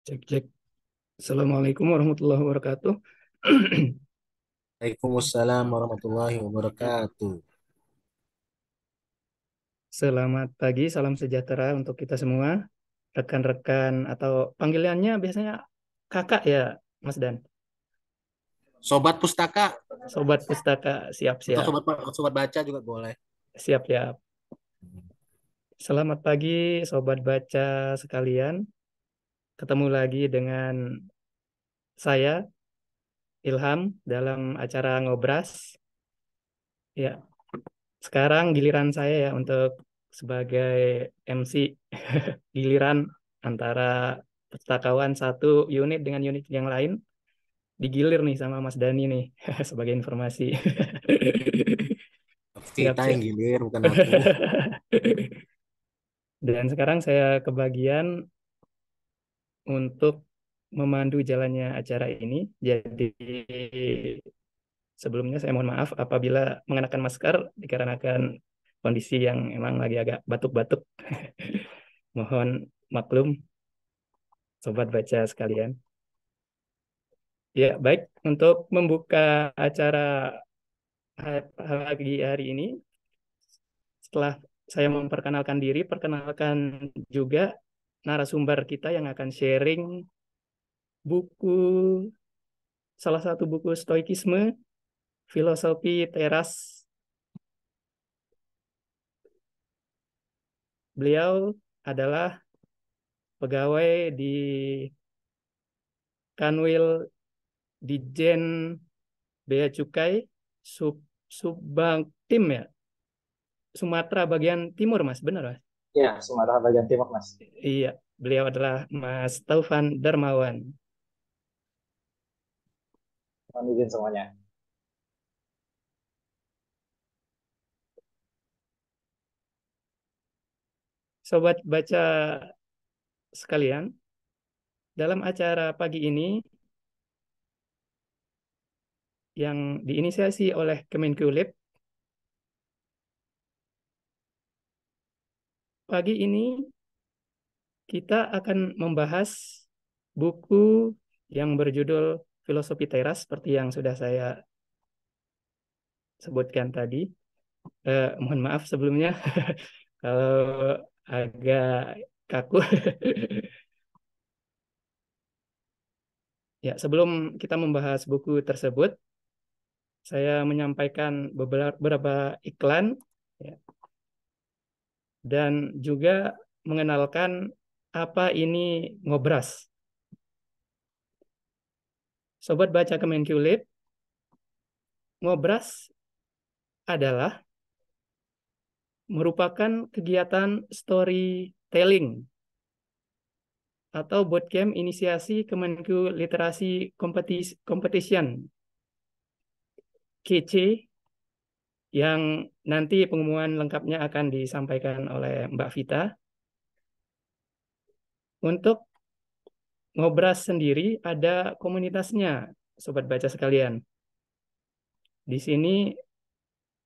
Cek cek. Assalamualaikum warahmatullahi wabarakatuh. Waalaikumsalam warahmatullahi wabarakatuh. Selamat pagi, salam sejahtera untuk kita semua. Rekan-rekan atau panggilannya biasanya kakak ya, Mas Dan. Sobat pustaka, Sobat pustaka, untuk siap-siap. sobat baca juga boleh. Siap-siap. Selamat pagi, sobat baca sekalian. Ketemu lagi dengan saya, Ilham, dalam acara Ngobras. Ya, sekarang giliran saya ya untuk sebagai MC. Giliran antara pustakawan satu unit dengan unit yang lain digilir nih sama Mas Dani nih sebagai informasi. Siap, Kita yang siap. gilir, bukan aku. Dan sekarang saya kebagian untuk memandu jalannya acara ini. Jadi sebelumnya saya mohon maaf apabila mengenakan masker dikarenakan kondisi yang emang lagi agak batuk-batuk. Mohon maklum sobat baca sekalian. Ya, baik. Untuk membuka acara pagi hari ini, setelah saya memperkenalkan diri, perkenalkan juga narasumber kita yang akan sharing buku, salah satu buku Stoikisme, Filosofi Teras. Beliau adalah pegawai di Kanwil Dijen Bea Cukai, Sub Subbang Tim ya, Sumatera bagian timur, Mas. Benar, Mas? Ya, Sumatera bagian timur, Mas. Iya, beliau adalah Mas Taufan Darmawan. Mohon izin semuanya. Sobat baca sekalian, dalam acara pagi ini yang diinisiasi oleh Kemenkulib, pagi ini kita akan membahas buku yang berjudul Filosofi Teras seperti yang sudah saya sebutkan tadi. Mohon maaf sebelumnya kalau agak kaku. Ya, sebelum kita membahas buku tersebut, saya menyampaikan beberapa iklan ya, dan juga mengenalkan apa ini ngobras. Sobat baca Kemenkulib, ngobras adalah merupakan kegiatan storytelling atau bootcamp inisiasi Kemenku Literasi Competition KC yang nanti pengumuman lengkapnya akan disampaikan oleh Mbak Vita. Untuk ngobras sendiri ada komunitasnya, sobat baca sekalian. Di sini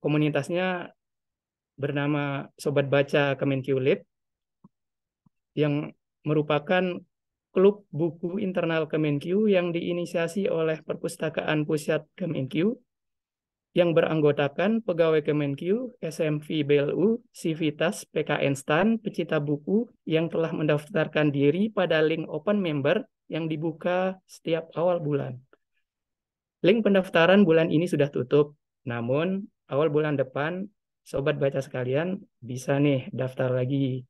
komunitasnya bernama Sobat Baca Kemenkulib yang merupakan klub buku internal Kemenq yang diinisiasi oleh Perpustakaan Pusat Kemenq yang beranggotakan pegawai Kemenq, SMV BLU, Civitas, PKN STAN, pecinta buku yang telah mendaftarkan diri pada link open member yang dibuka setiap awal bulan. Link pendaftaran bulan ini sudah tutup, namun awal bulan depan, sobat baca sekalian bisa nih daftar lagi.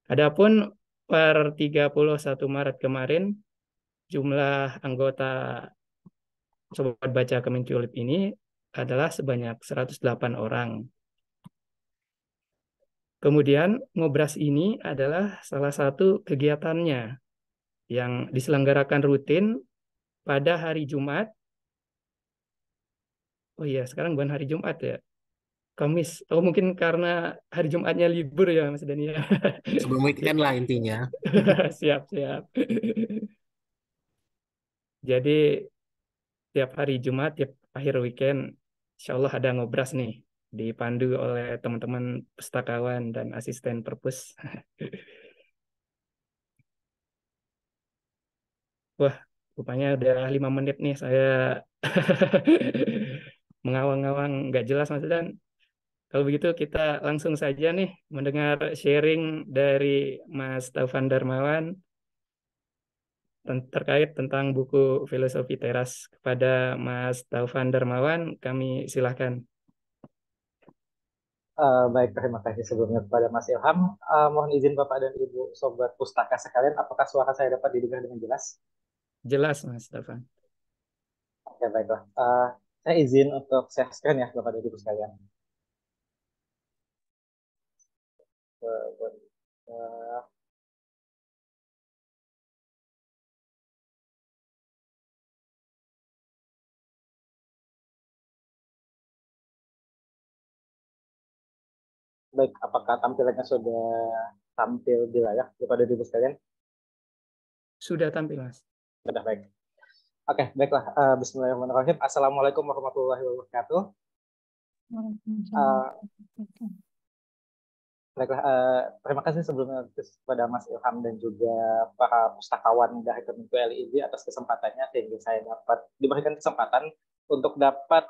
Adapun per 31 Maret kemarin, jumlah anggota Sobat Baca Kemenkulib ini adalah sebanyak 108 orang. Kemudian, ngobras ini adalah salah satu kegiatannya yang diselenggarakan rutin pada hari Jumat. Oh iya, sekarang bukan hari Jumat ya, Kamis. Oh mungkin karena hari Jumatnya libur ya Mas Dania. Sebelum weekend lah intinya. Siap, siap. Jadi tiap hari Jumat, tiap akhir weekend, insya Allah ada ngobras nih, dipandu oleh teman-teman pustakawan dan asisten perpus. Wah, rupanya udah 5 menit nih saya mengawang-awang nggak jelas Mas Dan. Kalau begitu kita langsung saja nih mendengar sharing dari Mas Taufan Darmawan terkait tentang buku Filosofi Teras. Kepada Mas Taufan Darmawan, kami silahkan. Baik, terima kasih sebelumnya kepada Mas Ilham. Mohon izin Bapak dan Ibu Sobat Pustaka sekalian, apakah suara saya dapat didengar dengan jelas? Jelas, Mas Taufan. Oke, baiklah. Saya izin untuk share screen ya, Bapak dan Ibu sekalian. Eh, Baik, apakah tampilannya sudah tampil di layar, Bapak dan Ibu sekalian? Sudah tampil, Mas. Sudah, baik. Oke, baiklah. Bismillahirrahmanirrahim. Assalamualaikum warahmatullahi wabarakatuh. Uh, Baiklah, terima kasih sebelumnya kepada Mas Ilham dan juga para pustakawan dari Kemenku LIJ atas kesempatannya sehingga saya dapat diberikan kesempatan untuk dapat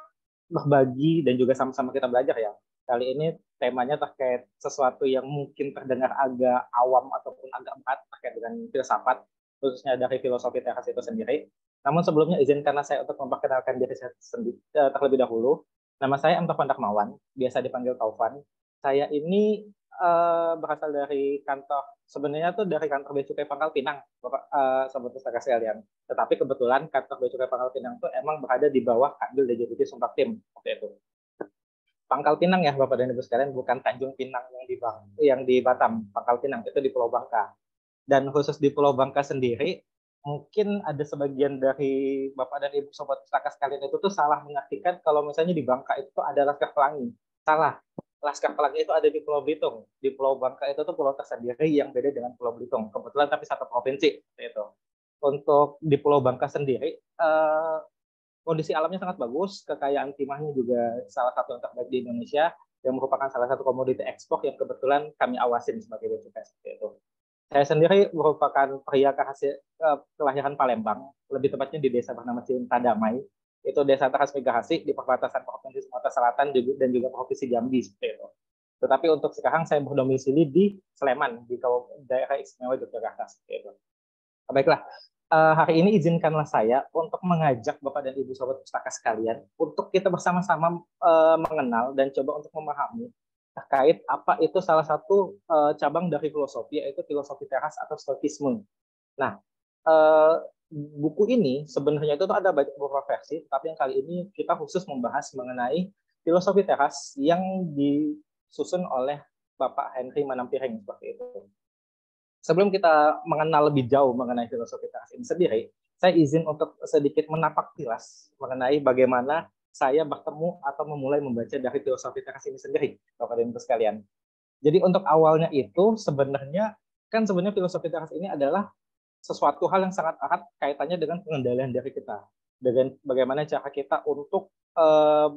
berbagi dan juga sama-sama kita belajar ya. Kali ini temanya terkait sesuatu yang mungkin terdengar agak awam ataupun agak berat terkait dengan filsafat, khususnya dari filosofi teras itu sendiri. Namun sebelumnya izinkanlah saya untuk memperkenalkan diri saya sendiri terlebih dahulu. Nama saya M. Taufan Darmawan, biasa dipanggil Taufan. Saya ini berasal dari kantor, sebenarnya tuh dari kantor Bea Cukai Pangkal Pinang, Bapak, Sobat Pustaka sekalian. Tetapi kebetulan kantor Bea Cukai Pangkal Pinang itu emang berada di bawah Kanwil dan Deputi Sumber Tim waktu itu. Pangkal Pinang ya Bapak dan Ibu sekalian, bukan Tanjung Pinang yang di Batam. Pangkal Pinang itu di Pulau Bangka. Dan khusus di Pulau Bangka sendiri, mungkin ada sebagian dari Bapak dan Ibu Sobat Pustaka sekalian itu tuh salah mengartikan kalau misalnya di Bangka itu tuh ada Laskar Pelangi. Salah. Laskar Pelangi itu ada di Pulau Belitung. Di Pulau Bangka itu tuh pulau tersendiri yang beda dengan Pulau Belitung. Kebetulan tapi satu provinsi. Itu. Untuk di Pulau Bangka sendiri, kondisi alamnya sangat bagus. Kekayaan timahnya juga salah satu yang terbaik di Indonesia, yang merupakan salah satu komoditi ekspor yang kebetulan kami awasin sebagai BCK seperti itu. Saya sendiri merupakan pria kelahiran Palembang, lebih tepatnya di desa bernama Cinta Damai. Itu desa Teras Megahasi di perbatasan Provinsi Sumatera Selatan dan juga Provinsi Jambi seperti itu. Tetapi untuk sekarang saya berdomisili di Sleman, di daerah istimewa Yogyakarta seperti itu. Baiklah, hari ini izinkanlah saya untuk mengajak Bapak dan Ibu Sobat Pustaka sekalian untuk kita bersama-sama mengenal dan coba untuk memahami terkait apa itu salah satu cabang dari filosofi, yaitu filosofi teras atau stoikisme. Nah, buku ini sebenarnya itu ada banyak beberapa versi, tapi yang kali ini kita khusus membahas mengenai filosofi teras yang disusun oleh Bapak Henry Manampiring seperti itu. Sebelum kita mengenal lebih jauh mengenai filosofi teras ini sendiri, saya izin untuk sedikit menapak tilas mengenai bagaimana saya bertemu atau memulai membaca dari filosofi teras ini sendiri, Bapak dan Ibu sekalian. Jadi untuk awalnya itu sebenarnya filosofi teras ini adalah sesuatu hal yang sangat erat kaitannya dengan pengendalian diri kita, dengan bagaimana cara kita untuk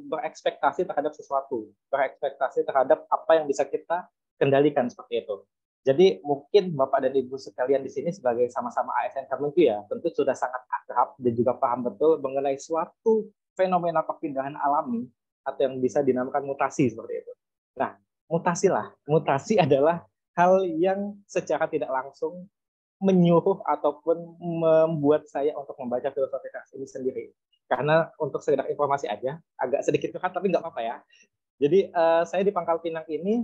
berekspektasi terhadap sesuatu, berekspektasi terhadap apa yang bisa kita kendalikan seperti itu. Jadi mungkin Bapak dan Ibu sekalian di sini sebagai sama-sama ASN Kemenku ya, tentu sudah sangat akrab dan juga paham betul mengenai suatu fenomena perpindahan alami atau yang bisa dinamakan mutasi seperti itu. Nah, mutasi adalah hal yang secara tidak langsung menyuruh ataupun membuat saya untuk membaca filosofi teras ini sendiri. Karena untuk sekedar informasi aja, agak sedikit curhat tapi nggak apa-apa ya. Jadi saya di Pangkal Pinang ini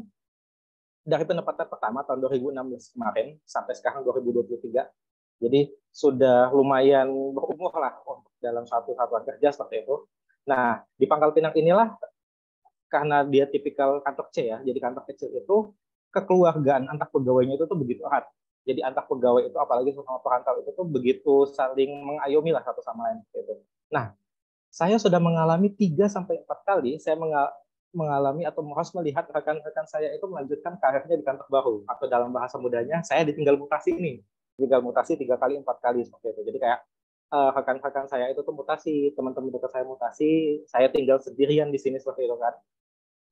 dari pendapatan pertama tahun 2016 kemarin sampai sekarang 2023. Jadi sudah lumayan berumur lah dalam satu satuan kerja seperti itu. Nah, di Pangkal Pinang inilah karena dia tipikal kantor C ya, jadi kantor kecil itu kekeluargaan antar pegawainya itu tuh begitu erat. Jadi antar pegawai itu apalagi sama perantau itu tuh begitu saling mengayomi lah satu sama lain gitu. Nah, saya sudah mengalami 3-4 kali saya mengalami atau harus melihat rekan-rekan saya itu melanjutkan karirnya di kantor baru, atau dalam bahasa mudanya saya ditinggal mutasi ini. Tinggal mutasi 3-4 kali seperti itu. Jadi kayak rekan-rekan saya itu tuh mutasi, teman-teman dekat saya mutasi, saya tinggal sendirian di sini seperti itu kan.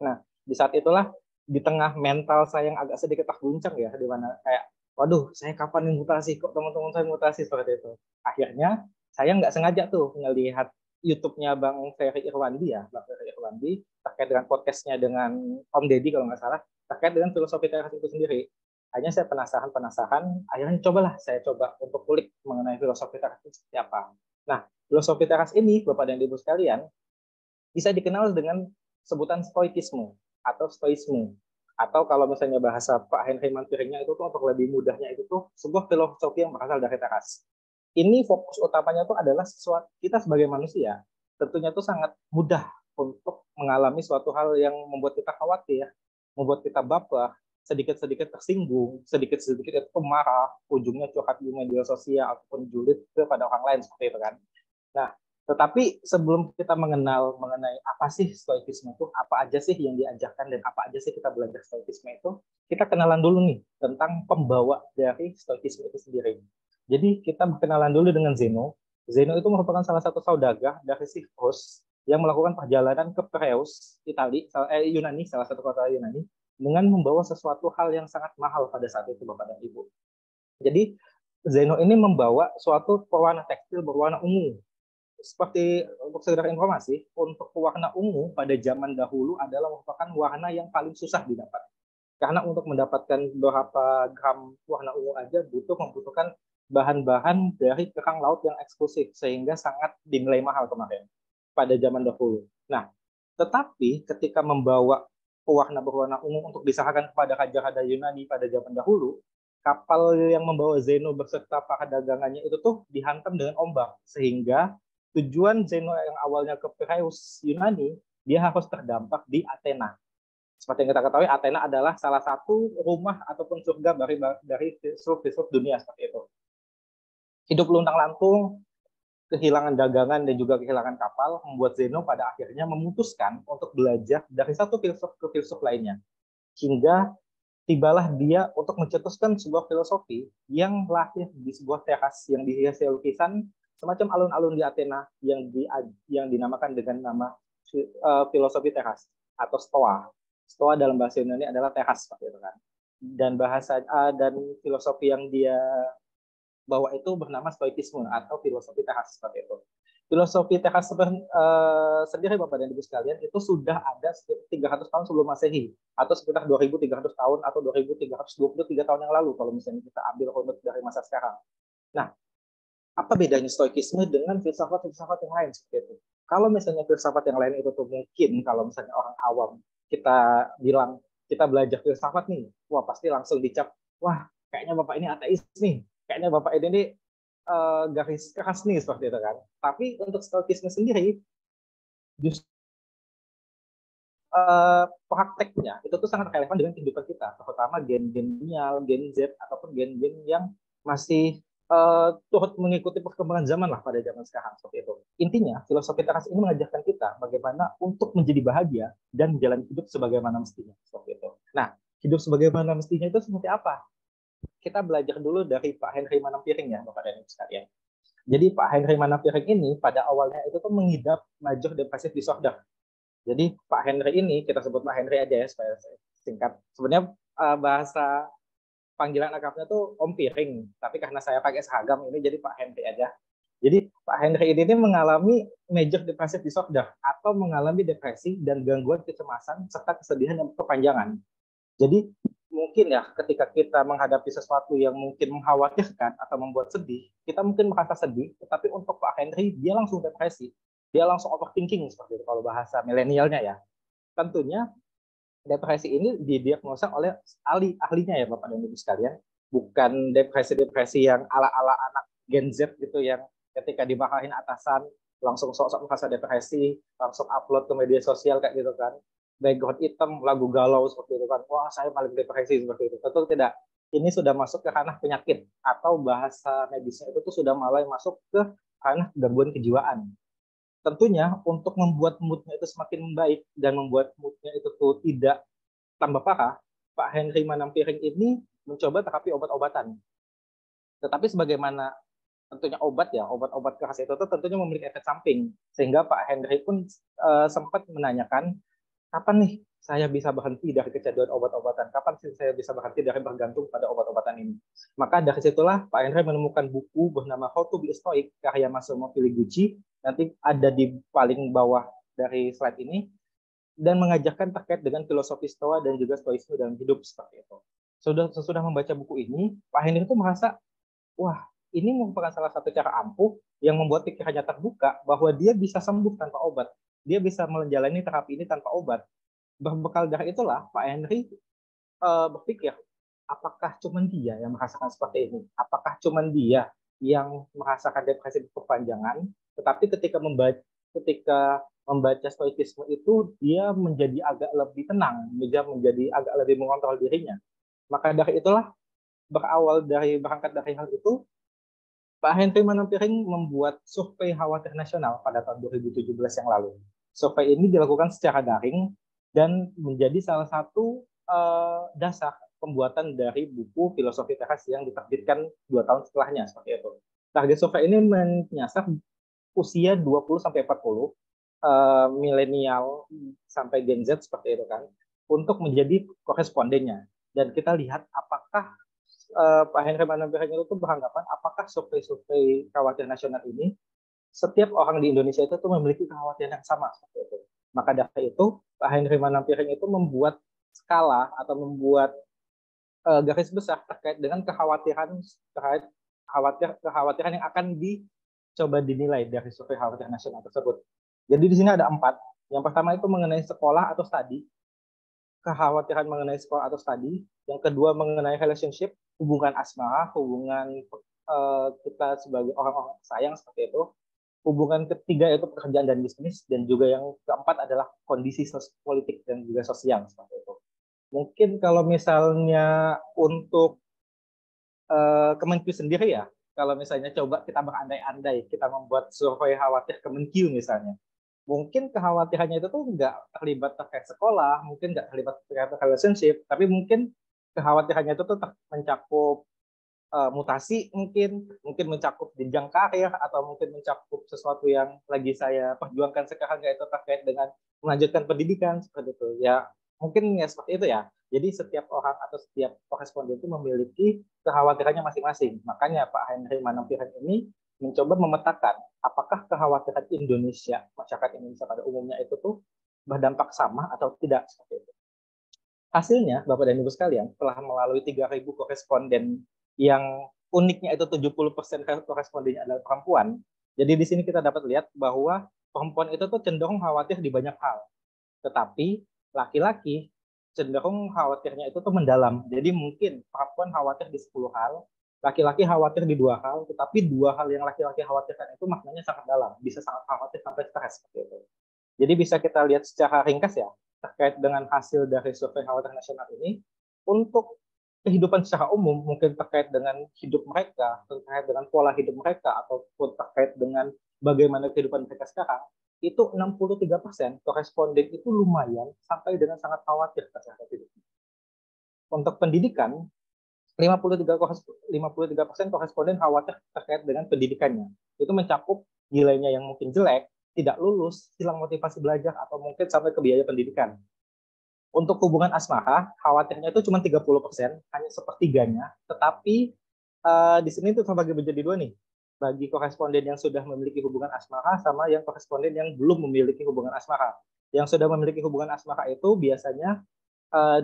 Nah, di saat itulah di tengah mental saya yang agak sedikit terguncang ya, di mana kayak waduh, saya kapan nih mutasi? Kok teman-teman saya mutasi seperti itu? Akhirnya saya nggak sengaja tuh ngelihat YouTube-nya Bang Ferry Irwandi ya, Bang Ferry Irwandi terkait dengan podcastnya dengan Om Deddy kalau nggak salah, terkait dengan filosofi teras itu sendiri. Hanya saya penasaran, akhirnya saya coba untuk kulik mengenai filosofi teras itu seperti apa. Nah, filosofi teras ini, Bapak dan Ibu sekalian, bisa dikenal dengan sebutan stoikisme atau stoisme. Atau kalau misalnya bahasa Pak Henry Manpiringnya itu tuh untuk lebih mudahnya itu tuh sebuah filosofi yang berasal dari teras. Ini fokus utamanya tuh adalah sesuatu kita sebagai manusia tentunya tuh sangat mudah untuk mengalami suatu hal yang membuat kita khawatir, membuat kita baper, sedikit-sedikit tersinggung, sedikit-sedikit itu marah, ujungnya curhat di media sosial ataupun julid kepada orang lain seperti itu kan. Nah, tetapi sebelum kita mengenal mengenai apa sih stoikisme itu, apa aja sih yang diajarkan dan apa aja sih kita belajar stoikisme itu, kita kenalan dulu nih tentang pembawa dari stoikisme itu sendiri. Jadi kita berkenalan dulu dengan Zeno. Zeno itu merupakan salah satu saudagar dari Siprus yang melakukan perjalanan ke Pireus, Yunani, salah satu kota Yunani, dengan membawa sesuatu hal yang sangat mahal pada saat itu, Bapak dan Ibu. Jadi Zeno ini membawa suatu pewarna tekstil berwarna ungu. Seperti untuk sekedar informasi, untuk warna ungu pada zaman dahulu adalah merupakan warna yang paling susah didapat. Karena untuk mendapatkan beberapa gram warna ungu aja membutuhkan bahan-bahan dari kerang laut yang eksklusif, sehingga sangat dinilai mahal kemarin pada zaman dahulu. Nah, tetapi ketika membawa pewarna berwarna ungu untuk diserahkan kepada raja-raja Yunani pada zaman dahulu, kapal yang membawa Zeno berserta para dagangannya itu tuh dihantam dengan ombak, sehingga tujuan Zeno yang awalnya ke Piraeus Yunani, dia harus terdampak di Athena. Seperti yang kita ketahui, Athena adalah salah satu rumah ataupun surga dari filsuf dunia seperti itu. Hidup luntang-lantung, kehilangan dagangan dan juga kehilangan kapal, membuat Zeno pada akhirnya memutuskan untuk belajar dari satu filsuf ke filsuf lainnya. Hingga tibalah dia untuk mencetuskan sebuah filosofi yang lahir di sebuah teras yang dihiasi lukisan semacam alun-alun di Athena yang dinamakan dengan nama filosofi teras atau stoa. Stoa dalam bahasa Yunani adalah teras seperti itu kan. Dan filosofi yang dia bawa itu bernama stoikisme atau filosofi teras seperti itu. Filosofi teras sendiri Bapak dan Ibu sekalian itu sudah ada sekitar 300 tahun sebelum Masehi atau sekitar 2300 tahun atau 2323 tahun yang lalu kalau misalnya kita ambil runut dari masa sekarang. Nah, apa bedanya stoikisme dengan filsafat-filsafat yang lain seperti itu? Kalau misalnya filsafat yang lain itu tuh mungkin kalau misalnya orang awam kita bilang kita belajar filsafat nih, wah pasti langsung dicap, wah kayaknya Bapak ini ateis nih, kayaknya Bapak ini garis keras nih seperti itu kan. Tapi untuk stoikisme sendiri, justru prakteknya itu tuh sangat relevan dengan kehidupan kita, terutama gen-gen milenial, Gen Z ataupun gen-gen yang masih turut mengikuti perkembangan zaman lah pada zaman sekarang seperti itu. Intinya, filosofi teras ini mengajarkan kita bagaimana untuk menjadi bahagia dan menjalani hidup sebagaimana mestinya seperti itu. Nah, hidup sebagaimana mestinya itu seperti apa? Kita belajar dulu dari Pak Henry Manampiring ya, Bapak dan Ibu sekalian. Jadi Pak Henry Manampiring ini pada awalnya itu tuh mengidap major depressive disorder. Jadi Pak Henry ini, kita sebut Pak Henry aja ya supaya singkat. Sebenarnya bahasa panggilan akrabnya tuh Om Piring, tapi karena saya pakai seragam ini jadi Pak Henry aja. Jadi Pak Henry ini mengalami major depressive disorder atau mengalami depresi dan gangguan kecemasan serta kesedihan yang berkepanjangan. Jadi mungkin ya ketika kita menghadapi sesuatu yang mungkin mengkhawatirkan atau membuat sedih, kita mungkin merasa sedih, tetapi untuk Pak Henry dia langsung depresi, dia langsung overthinking seperti itu kalau bahasa milenialnya ya. Tentunya depresi ini didiagnosa oleh ahlinya ya Bapak dan Ibu sekalian, bukan depresi-depresi yang ala-ala anak Gen Z gitu yang ketika dimarahin atasan langsung sok-sok merasa depresi, langsung upload ke media sosial kayak gitu kan. Background hitam, lagu galau seperti itu kan. Wah, saya paling depresi seperti itu. Tentu tidak. Ini sudah masuk ke ranah penyakit atau bahasa medisnya itu tuh sudah mulai masuk ke ranah gangguan kejiwaan. Tentunya untuk membuat moodnya itu semakin membaik dan membuat moodnya itu tuh tidak tambah parah, Pak Henry Manampiring ini mencoba terapi obat-obatan. Tetapi sebagaimana tentunya obat-obat keras itu tuh tentunya memiliki efek samping. Sehingga Pak Henry pun sempat menanyakan, kapan nih saya bisa berhenti dari kecanduan obat-obatan? Kapan sih saya bisa berhenti dari bergantung pada obat-obatan ini? Maka dari situlah Pak Henry menemukan buku bernama How to be a Stoic karya Massimo Filigucci. Nanti ada di paling bawah dari slide ini, dan mengajarkan terkait dengan filosofi Stoa dan juga Stoisme dalam hidup seperti itu. Sesudah membaca buku ini, Pak Henry itu merasa, wah, ini merupakan salah satu cara ampuh yang membuat pikirannya terbuka bahwa dia bisa sembuh tanpa obat. Dia bisa menjalani terapi ini tanpa obat. Berbekal dari itulah Pak Henry berpikir, apakah cuma dia yang merasakan seperti ini? Apakah cuma dia yang merasakan depresi berkepanjangan? Tetapi ketika membaca stoikisme itu, dia menjadi agak lebih tenang, dia menjadi agak lebih mengontrol dirinya. Maka dari itulah, berangkat dari hal itu, Pak Henry Manampiring membuat survei khawatir nasional pada tahun 2017 yang lalu. Survei ini dilakukan secara daring dan menjadi salah satu dasar pembuatan dari buku Filosofi Teras yang diterbitkan 2 tahun setelahnya seperti itu. Target survei ini menyasar usia 20-40, milenial sampai Gen Z seperti itu kan, untuk menjadi korespondennya. Dan kita lihat apakah Pak Henry Manampiring itu beranggapan apakah survei-survei khawatir nasional ini setiap orang di Indonesia itu memiliki kekhawatiran yang sama seperti itu. Maka dari itu Pak Henry Manampiring itu membuat skala atau membuat garis besar terkait dengan kekhawatiran yang akan dicoba dinilai dari survei khawatir nasional tersebut. Jadi di sini ada 4. Yang pertama itu mengenai sekolah atau studi, kekhawatiran mengenai sekolah atau studi. Yang kedua mengenai relationship, hubungan asmara, hubungan kita sebagai orang-orang sayang seperti itu. Hubungan ketiga itu pekerjaan dan bisnis, dan juga yang keempat adalah kondisi politik dan juga sosial seperti itu. Mungkin kalau misalnya untuk Kemenkyu sendiri ya, kalau misalnya coba kita berandai-andai, kita membuat survei khawatir Kemenkyu misalnya, mungkin kekhawatirannya itu tuh nggak terlibat terkait sekolah, mungkin nggak terlibat terkait relationship, tapi mungkin kekhawatirannya itu tuh mencakup mutasi, mungkin mencakup jenjang karir, atau mungkin mencakup sesuatu yang lagi saya perjuangkan sekarang, yaitu terkait dengan melanjutkan pendidikan seperti itu ya. Mungkin ya seperti itu ya. Jadi setiap orang atau setiap koresponden itu memiliki kekhawatirannya masing-masing. Makanya Pak Henry Manampiring ini mencoba memetakan apakah kekhawatiran Indonesia, masyarakat Indonesia pada umumnya itu tuh berdampak sama atau tidak seperti itu. Hasilnya, Bapak dan Ibu sekalian, telah melalui 3.000 koresponden yang uniknya itu 70% korespondennya adalah perempuan. Jadi di sini kita dapat lihat bahwa perempuan itu tuh cenderung khawatir di banyak hal. Tetapi laki-laki cenderung khawatirnya itu tuh mendalam. Jadi mungkin perempuan khawatir di 10 hal, laki-laki khawatir di 2 hal, tetapi 2 hal yang laki-laki khawatirkan itu maknanya sangat dalam, bisa sangat khawatir sampai stres seperti itu. Jadi bisa kita lihat secara ringkas ya, terkait dengan hasil dari survei khawatir nasional ini, untuk kehidupan secara umum, mungkin terkait dengan hidup mereka, terkait dengan pola hidup mereka, ataupun terkait dengan bagaimana kehidupan mereka sekarang, itu 63% koresponden itu lumayan sampai dengan sangat khawatir terhadap hidupnya. Untuk pendidikan, 53% koresponden khawatir terkait dengan pendidikannya. Itu mencakup nilainya yang mungkin jelek, tidak lulus, hilang motivasi belajar, atau mungkin sampai ke biaya pendidikan. Untuk hubungan asmara, khawatirnya itu cuma 30%, hanya sepertiganya. Tetapi di sini itu terbagi menjadi 2 nih. Bagi koresponden yang sudah memiliki hubungan asmara sama yang koresponden yang belum memiliki hubungan asmara. Yang sudah memiliki hubungan asmara itu biasanya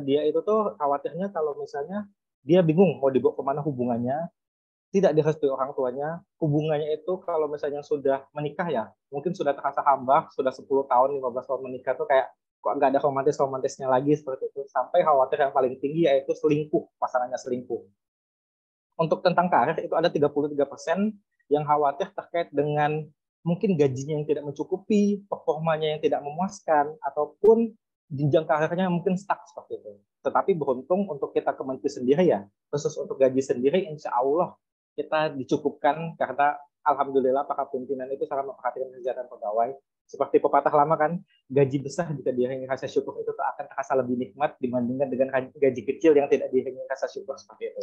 dia itu tuh khawatirnya kalau misalnya dia bingung mau dibawa kemana hubungannya, tidak direstui orang tuanya, hubungannya itu kalau misalnya sudah menikah ya, mungkin sudah terasa hambar, sudah 10 tahun, 15 tahun menikah tuh kayak kok nggak ada romantisnya lagi seperti itu. Sampai khawatir yang paling tinggi yaitu selingkuh, pasangannya selingkuh. Untuk tentang karir itu ada 33% yang khawatir terkait dengan mungkin gajinya yang tidak mencukupi, performanya yang tidak memuaskan, ataupun jenjang karirnya mungkin stuck seperti itu. Tetapi beruntung untuk kita Kemenkyu sendiri ya, khusus untuk gaji sendiri insya Allah kita dicukupkan karena alhamdulillah para pimpinan itu sangat memperhatikan kesejahteraan pegawai. Seperti pepatah lama kan, gaji besar jika diiringi rasa syukur itu akan terasa lebih nikmat dibandingkan dengan gaji kecil yang tidak diiringi rasa syukur seperti itu.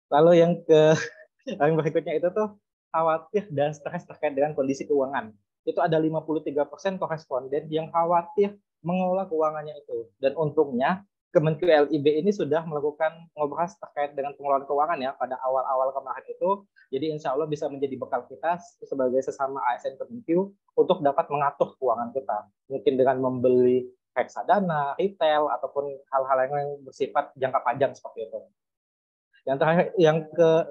Lalu yang berikutnya itu tuh khawatir dan stres terkait dengan kondisi keuangan. Itu ada 53% koresponden yang khawatir mengelola keuangannya itu. Dan untungnya Kemenku LIB ini sudah melakukan ngobrol terkait dengan pengelolaan keuangan ya pada awal-awal kemarin itu. Jadi insya Allah bisa menjadi bekal kita sebagai sesama ASN Kemenku untuk dapat mengatur keuangan kita. Mungkin dengan membeli reksadana, retail, ataupun hal-hal yang bersifat jangka panjang seperti itu. Yang terakhir,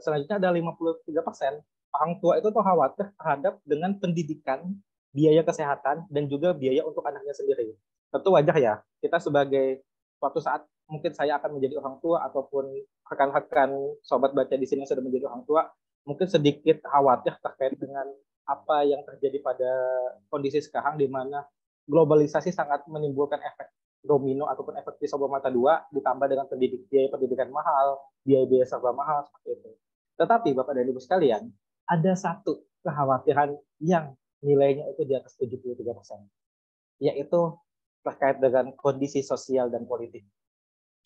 selanjutnya ada 53%. Orang tua itu tuh khawatir terhadap dengan pendidikan, biaya kesehatan, dan juga biaya untuk anaknya sendiri. Tentu wajar ya, kita sebagai suatu saat mungkin saya akan menjadi orang tua ataupun rekan-rekan sobat baca di sini sudah menjadi orang tua, mungkin sedikit khawatir terkait dengan apa yang terjadi pada kondisi sekarang di mana globalisasi sangat menimbulkan efek domino ataupun efek pisau bermata dua ditambah dengan biaya pendidikan mahal, biaya serba mahal seperti itu. Tetapi Bapak dan Ibu sekalian, ada satu kekhawatiran yang nilainya itu di atas 73%, yaitu terkait dengan kondisi sosial dan politik.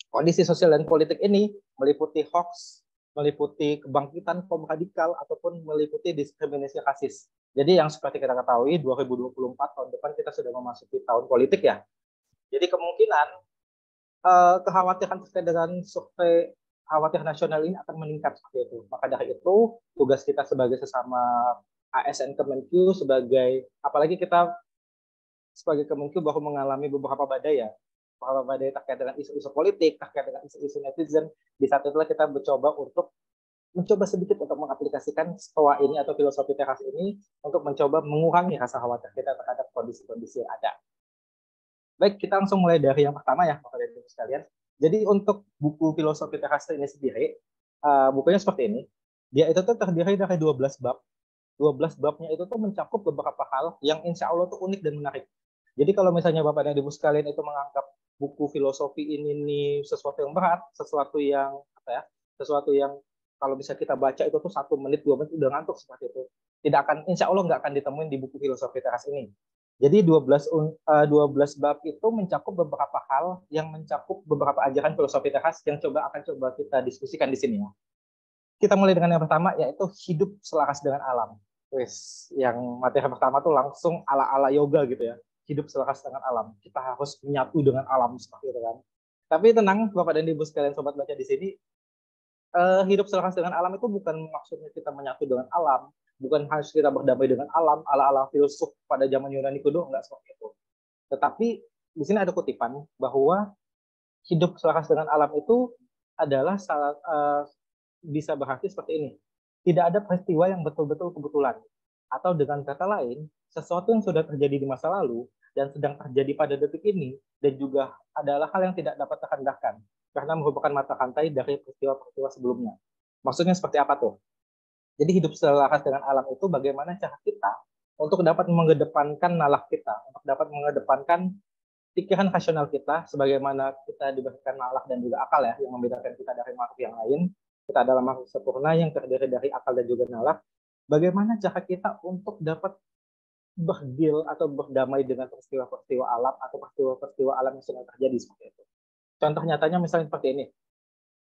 Kondisi sosial dan politik ini meliputi hoax, meliputi kebangkitan kaum radikal, ataupun meliputi diskriminasi rasis. Jadi yang seperti kita ketahui, 2024 tahun depan kita sudah memasuki tahun politik ya. Jadi kemungkinan kekhawatiran terkait dengan survei khawatir nasional ini akan meningkat seperti itu. Maka dari itu, tugas kita sebagai sesama ASN Kemenku, apalagi kita sebagai Kemenku baru mengalami beberapa badai terkait dengan isu-isu politik, terkait dengan isu-isu netizen. Di saat itulah kita mencoba sedikit untuk mengaplikasikan STOA ini atau filosofi teras ini untuk mencoba mengurangi rasa khawatir kita terhadap kondisi-kondisi yang ada. Baik, kita langsung mulai dari yang pertama ya, Bapak dan Ibu sekalian. Jadi untuk buku filosofi teras ini sendiri, bukunya seperti ini. Dia itu tuh terdiri dari 12 bab. 12 babnya itu tuh mencakup beberapa hal yang insya Allah tuh unik dan menarik. Jadi kalau misalnya Bapak dan Ibu sekalian itu menganggap buku filosofi ini sesuatu yang berat, sesuatu yang kalau bisa kita baca itu tuh 1 menit, 2 menit udah ngantuk seperti itu. Insya Allah nggak akan ditemuin di buku filosofi teras ini. Jadi 12 bab itu mencakup beberapa hal yang mencakup beberapa ajaran filosofi teras yang akan coba kita diskusikan di sini ya. Kita mulai dengan yang pertama, yaitu hidup selaras dengan alam. Yang materi pertama tuh langsung ala-ala yoga gitu ya. Hidup selaras dengan alam. Kita harus menyatu dengan alam seperti itu kan. Tapi tenang Bapak dan Ibu sekalian sobat baca di sini, hidup selaras dengan alam itu bukan maksudnya kita menyatu dengan alam, bukan harus kita berdamai dengan alam ala-ala filsuf pada zaman Yunani kuno, enggak seperti itu. Tetapi di sini ada kutipan bahwa hidup selaras dengan alam itu adalah bisa berarti seperti ini. Tidak ada peristiwa yang betul-betul kebetulan. Atau dengan kata lain, sesuatu yang sudah terjadi di masa lalu dan sedang terjadi pada detik ini dan juga adalah hal yang tidak dapat terhindarkan karena merupakan mata rantai dari peristiwa-peristiwa sebelumnya. Maksudnya seperti apa tuh? Jadi hidup selaras dengan alam itu bagaimana cara kita untuk dapat mengedepankan nalar kita, untuk dapat mengedepankan pikiran rasional kita, sebagaimana kita diberikan nalar dan juga akal ya, yang membedakan kita dari makhluk yang lain. Kita adalah makhluk sempurna yang terdiri dari akal dan juga nalar. Bagaimana cara kita untuk dapat berdil atau berdamai dengan peristiwa-peristiwa alam atau peristiwa-peristiwa alam yang sedang terjadi seperti itu. Contoh nyatanya misalnya seperti ini.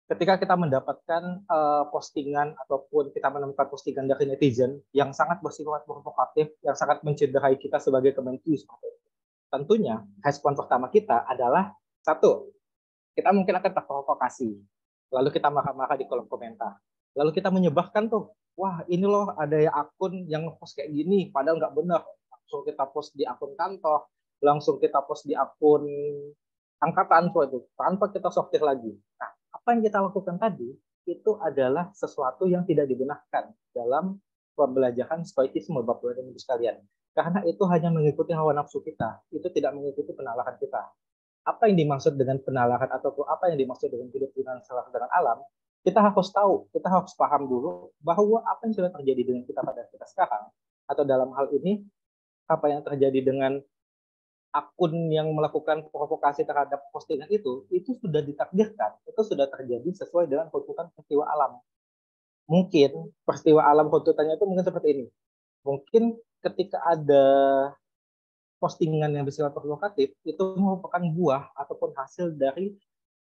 Ketika kita mendapatkan postingan ataupun kita menemukan postingan dari netizen yang sangat bersifat provokatif, yang sangat mencederai kita sebagai Kemenku seperti itu. Tentunya respon pertama kita adalah satu, kita mungkin akan terprovokasi. Lalu kita marah-marah di kolom komentar. Lalu kita menyebarkan tuh, wah ini loh ada akun yang post kayak gini, padahal nggak benar. Langsung kita post di akun kantor, langsung kita post di akun angkatan itu, tanpa kita sortir lagi. Nah, apa yang kita lakukan tadi, itu adalah sesuatu yang tidak dibenarkan dalam pembelajaran stoikisme Bapak dan Ibu sekalian. Karena itu hanya mengikuti hawa nafsu kita, itu tidak mengikuti penalaran kita. Apa yang dimaksud dengan penalaran ataupun apa yang dimaksud dengan hidup selaras dengan alam, kita harus tahu, kita harus paham dulu bahwa apa yang sudah terjadi dengan kita pada kita sekarang, atau dalam hal ini, apa yang terjadi dengan akun yang melakukan provokasi terhadap postingan itu sudah ditakdirkan, itu sudah terjadi sesuai dengan runtutan peristiwa alam. Mungkin peristiwa alam runtutannya itu mungkin seperti ini. Mungkin ketika ada postingan yang bersifat provokatif, itu merupakan buah ataupun hasil dari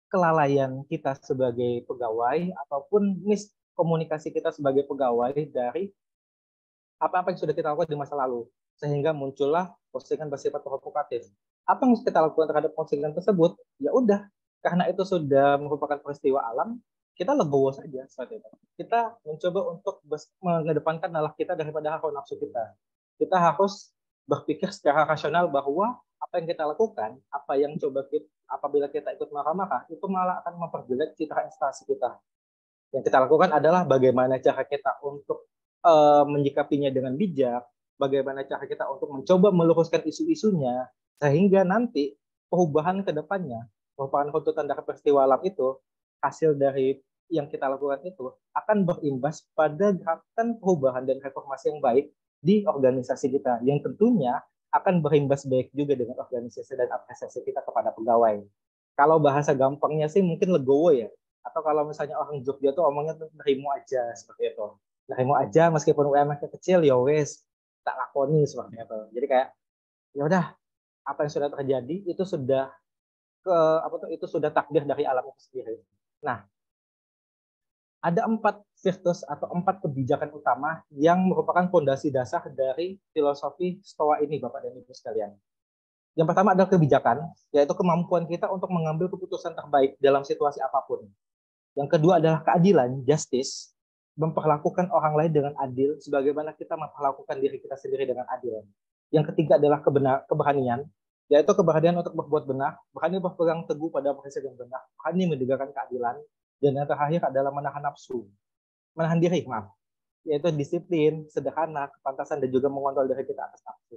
kelalaian kita sebagai pegawai ataupun miskomunikasi kita sebagai pegawai dari apa-apa yang sudah kita lakukan di masa lalu. sehingga muncullah postingan bersifat provokatif. Apa yang kita lakukan terhadap postingan tersebut? Ya udah, karena itu sudah merupakan peristiwa alam, kita legowo saja seperti itu. Kita mencoba untuk mengedepankan nalar kita daripada hawa nafsu kita. Kita harus berpikir secara rasional bahwa apa yang kita lakukan, apa yang apabila kita ikut marah-marah, itu malah akan memperjelek citra instansi kita. Yang kita lakukan adalah bagaimana cara kita untuk menyikapinya dengan bijak, bagaimana cara kita untuk mencoba meluruskan isu-isunya, sehingga nanti perubahan ke depannya, merupakan runtutan dari peristiwa alam itu, hasil dari yang kita lakukan itu akan berimbas pada gerakan perubahan dan reformasi yang baik di organisasi kita, yang tentunya akan berimbas baik juga dengan organisasi dan apresiasi kita kepada pegawai. Kalau bahasa gampangnya sih mungkin legowo ya, atau kalau misalnya orang Jogja tuh omongnya tuh nerimo aja seperti itu. Nerimo aja meskipun UMR-nya kecil, ya wes tak lakoni seperti itu. Jadi kayak ya udah, apa yang sudah terjadi itu sudah itu sudah takdir dari alam itu sendiri. Nah, ada 4 virtus atau 4 kebijakan utama yang merupakan fondasi dasar dari filosofi Stoa ini, Bapak dan Ibu sekalian. Yang pertama adalah kebijakan, yaitu kemampuan kita untuk mengambil keputusan terbaik dalam situasi apapun. Yang kedua adalah keadilan, justice, memperlakukan orang lain dengan adil, sebagaimana kita memperlakukan diri kita sendiri dengan adil. Yang ketiga adalah keberanian, yaitu keberanian untuk berbuat benar, berani berpegang teguh pada prinsip yang benar, berani menegakkan keadilan, dan yang terakhir adalah menahan diri, yaitu disiplin, sederhana, kepantasan, dan juga mengontrol diri kita atas nafsu.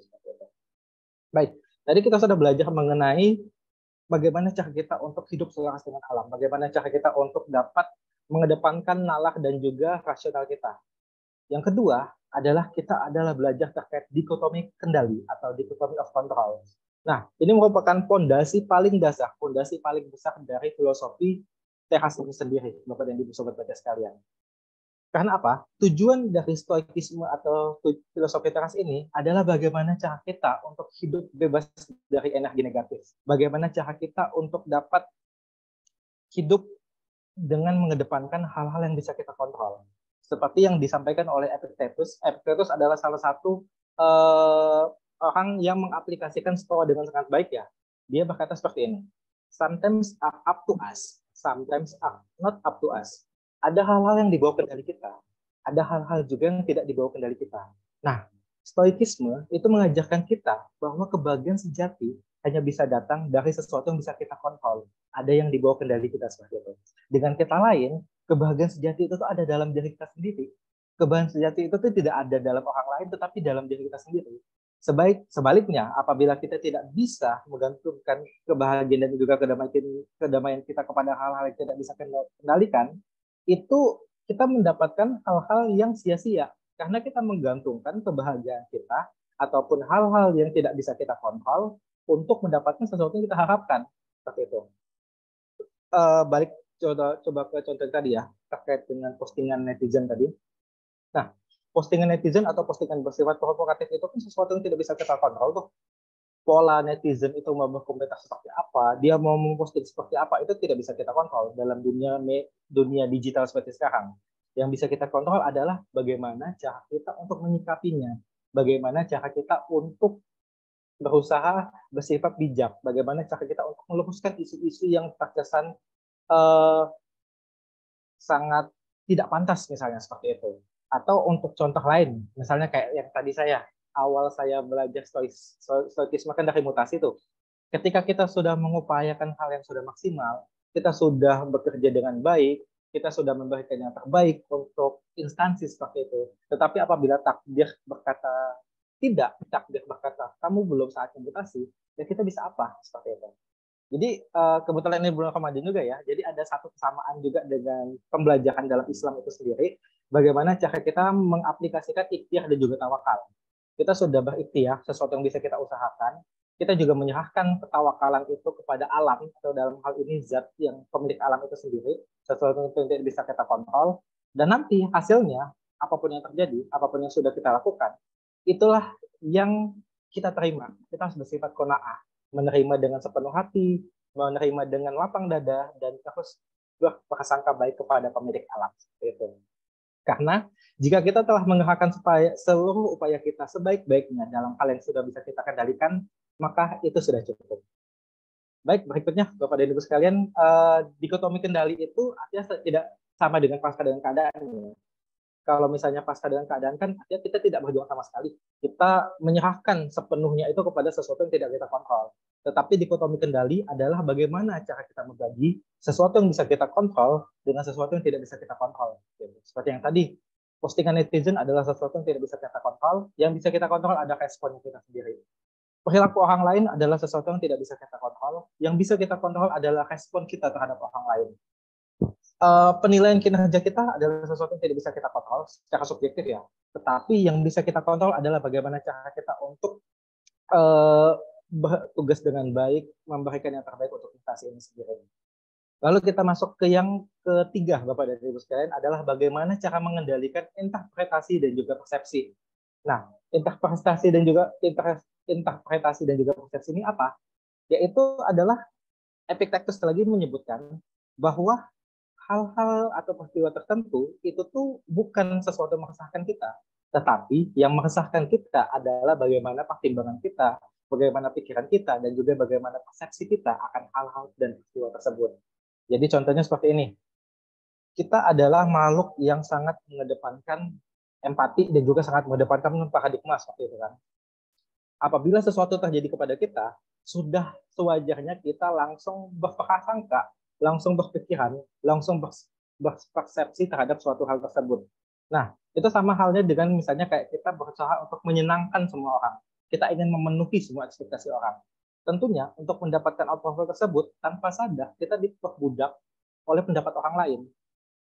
Baik, tadi kita sudah belajar mengenai bagaimana cara kita untuk hidup selaras dengan alam, bagaimana cara kita untuk dapat mengedepankan nalar dan juga rasional kita. Yang kedua adalah kita belajar terkait dikotomi kendali atau dikotomi of control. Nah, ini merupakan fondasi paling dasar, fondasi paling besar dari filosofi teras ini sendiri, Bapak dan Ibu Sobat Baca sekalian. Karena apa? Tujuan dari stoikisme atau filosofi teras ini adalah bagaimana cara kita untuk hidup bebas dari energi negatif. Bagaimana cara kita untuk dapat hidup dengan mengedepankan hal-hal yang bisa kita kontrol. Seperti yang disampaikan oleh Epictetus. Epictetus adalah salah satu orang yang mengaplikasikan Stoa dengan sangat baik ya. Dia berkata seperti ini. Sometimes are up to us, sometimes are not up to us. Ada hal-hal yang dibawa kendali kita, ada hal-hal juga yang tidak dibawa kendali kita. Nah, stoikisme itu mengajarkan kita bahwa kebahagiaan sejati hanya bisa datang dari sesuatu yang bisa kita kontrol. Ada yang dibawa kendali kita seperti itu. Dengan kata lain, kebahagiaan sejati itu ada dalam diri kita sendiri. Kebahagiaan sejati itu tidak ada dalam orang lain, tetapi dalam diri kita sendiri. Sebaliknya, apabila kita tidak bisa menggantungkan kebahagiaan dan juga kedamaian kita kepada hal-hal yang tidak bisa kita kendalikan, itu kita mendapatkan hal-hal yang sia-sia karena kita menggantungkan kebahagiaan kita ataupun hal-hal yang tidak bisa kita kontrol untuk mendapatkan sesuatu yang kita harapkan. Seperti itu. Balik coba ke contoh tadi ya, terkait dengan postingan netizen tadi. Nah, postingan netizen atau postingan bersifat provokatif itu kan sesuatu yang tidak bisa kita kontrol tuh. Pola netizen itu mau berkomentar seperti apa, dia mau memposting seperti apa, itu tidak bisa kita kontrol dalam dunia digital seperti sekarang. Yang bisa kita kontrol adalah bagaimana cara kita untuk menyikapinya, bagaimana cara kita untuk berusaha bersifat bijak, bagaimana cara kita untuk meluruskan isu-isu yang terkesan sangat tidak pantas misalnya seperti itu. Atau untuk contoh lain, misalnya kayak yang tadi awal saya belajar stoikisme kan dari mutasi tuh. Ketika kita sudah mengupayakan hal yang sudah maksimal, kita sudah bekerja dengan baik, kita sudah memberikan yang terbaik untuk instansi seperti itu. Tetapi apabila takdir berkata tidak, takdir berkata kamu belum saatnya mutasi, ya kita bisa apa seperti itu. Jadi kebetulan ini bulan Ramadan juga ya. Jadi ada satu kesamaan juga dengan pembelajaran dalam Islam itu sendiri. Bagaimana cara kita mengaplikasikan ikhtiar dan juga tawakal. Kita sudah berikhtiar, sesuatu yang bisa kita usahakan. Kita juga menyerahkan ketawakalan itu kepada alam, atau dalam hal ini zat yang pemilik alam itu sendiri, sesuatu yang tidak bisa kita kontrol. Dan nanti hasilnya, apapun yang terjadi, apapun yang sudah kita lakukan, itulah yang kita terima. Kita harus bersifat qanaah, menerima dengan sepenuh hati, menerima dengan lapang dada, dan terus berprasangka baik kepada pemilik alam. Seperti itu. Karena Jika kita telah mengerahkan seluruh upaya kita sebaik-baiknya dalam hal yang sudah bisa kita kendalikan, maka itu sudah cukup. Baik, berikutnya Bapak dan Ibu sekalian, dikotomi kendali itu artinya tidak sama dengan pasca dengan keadaan. Kalau misalnya pasca dengan keadaan kan artinya kita tidak berjuang sama sekali. Kita menyerahkan sepenuhnya itu kepada sesuatu yang tidak kita kontrol. Tetapi dikotomi kendali adalah bagaimana cara kita membagi sesuatu yang bisa kita kontrol dengan sesuatu yang tidak bisa kita kontrol. Seperti yang tadi, postingan netizen adalah sesuatu yang tidak bisa kita kontrol. Yang bisa kita kontrol ada responnya kita sendiri. Perilaku orang lain adalah sesuatu yang tidak bisa kita kontrol. Yang bisa kita kontrol adalah respon kita terhadap orang lain. Penilaian kinerja kita adalah sesuatu yang tidak bisa kita kontrol secara subjektif ya. Tetapi yang bisa kita kontrol adalah bagaimana cara kita untuk bertugas dengan baik, memberikan yang terbaik untuk instansi ini sendiri. Lalu kita masuk ke yang ketiga, Bapak dan Ibu sekalian, adalah bagaimana cara mengendalikan interpretasi dan juga persepsi. Nah, interpretasi dan juga persepsi ini apa? Yaitu adalah Epictetus lagi menyebutkan bahwa hal-hal atau peristiwa tertentu itu tuh bukan sesuatu yang meresahkan kita, tetapi yang meresahkan kita adalah bagaimana pertimbangan kita, bagaimana pikiran kita, dan juga bagaimana persepsi kita akan hal-hal dan peristiwa tersebut. Jadi contohnya seperti ini. Kita adalah makhluk yang sangat mengedepankan empati dan juga sangat mengedepankan paradigma seperti itu kan. Apabila sesuatu terjadi kepada kita, sudah sewajarnya kita langsung berprasangka, langsung berpikiran, langsung berpersepsi terhadap suatu hal tersebut. Nah, itu sama halnya dengan misalnya kayak kita berusaha untuk menyenangkan semua orang. Kita ingin memenuhi semua ekspektasi orang. Tentunya untuk mendapatkan approval tersebut, tanpa sadar kita diperbudak oleh pendapat orang lain.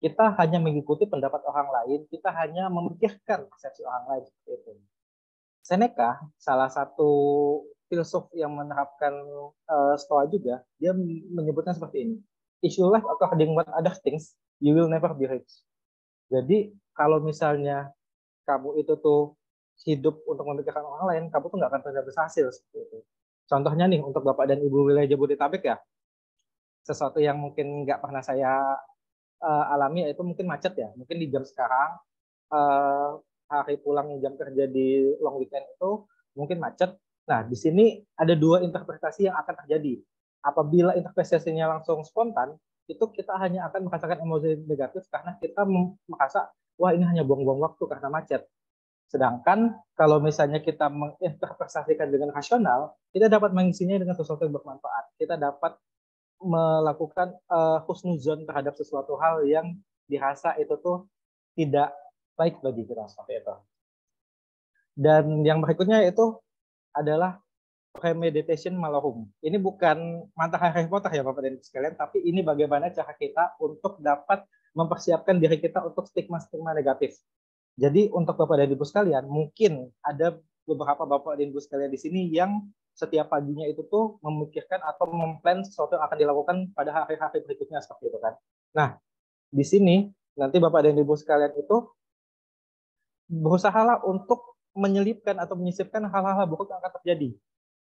Kita hanya mengikuti pendapat orang lain, kita hanya memikirkan persepsi orang lain seperti itu. Seneca, salah satu filsuf yang menerapkan Stoa juga, dia menyebutkan seperti ini. If you live according to other things, you will never be rich. Jadi kalau misalnya kamu itu tuh hidup untuk memikirkan orang lain, kamu tuh nggak akan pernah berhasil seperti itu. Contohnya nih untuk Bapak dan Ibu wilayah Jabodetabek ya, sesuatu yang mungkin nggak pernah saya alami yaitu mungkin macet ya. Mungkin di jam sekarang hari pulang jam kerja di long weekend itu mungkin macet. Nah, di sini ada dua interpretasi yang akan terjadi. Apabila interpretasinya langsung spontan, itu kita hanya akan merasakan emosi negatif karena kita merasa, wah ini hanya buang-buang waktu karena macet. Sedangkan kalau misalnya kita menginterpretasikan dengan rasional, kita dapat mengisinya dengan sesuatu yang bermanfaat. Kita dapat melakukan husnuzon terhadap sesuatu hal yang dirasa itu tuh tidak baik bagi kita seperti itu. Dan yang berikutnya itu adalah premeditation malahum. Ini bukan mantra Harry Potter ya Bapak dan Ibu sekalian, tapi ini bagaimana cara kita untuk dapat mempersiapkan diri kita untuk stigma-stigma negatif. Jadi untuk Bapak dan Ibu sekalian, mungkin ada beberapa Bapak dan Ibu sekalian di sini yang setiap paginya itu tuh memikirkan atau memplan sesuatu yang akan dilakukan pada hari-hari berikutnya seperti itu kan. Nah, di sini nanti Bapak dan Ibu sekalian itu berusahalah untuk menyelipkan atau menyisipkan hal-hal buruk yang akan terjadi.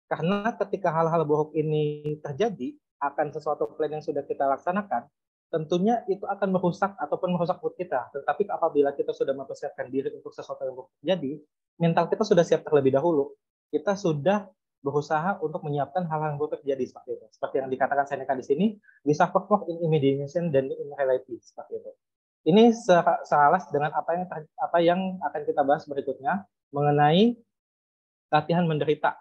Karena ketika hal-hal buruk ini terjadi, akan sesuatu plan yang sudah kita laksanakan, tentunya itu akan merusak ataupun merusak mood kita. Tetapi apabila kita sudah mempersiapkan diri untuk sesuatu yang buruk terjadi, mental kita sudah siap terlebih dahulu. Kita sudah berusaha untuk menyiapkan hal-hal yang buruk terjadi seperti itu. Seperti yang dikatakan Seneca di sini, we suffer more in imagination than in reality seperti itu. Ini selaras dengan apa yang akan kita bahas berikutnya mengenai latihan menderita.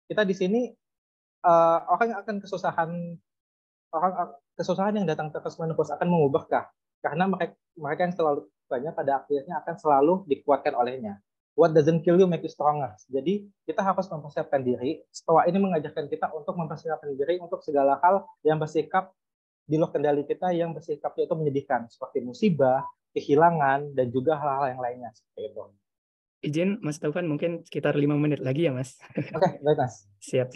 Kita di sini orang yang akan kesusahan yang datang terus-menerus akan mengubahkah? Karena mereka yang selalu banyak pada akhirnya akan selalu dikuatkan olehnya. What doesn't kill you make you stronger. Jadi kita harus mempersiapkan diri. Stoa ini mengajarkan kita untuk mempersiapkan diri untuk segala hal yang bersikap di luar kendali kita, yang bersikapnya itu menyedihkan, seperti musibah, kehilangan, dan juga hal-hal yang lainnya seperti itu. Izin Mas Taufan mungkin sekitar 5 menit lagi ya Mas. Oke, baik Mas. Siap.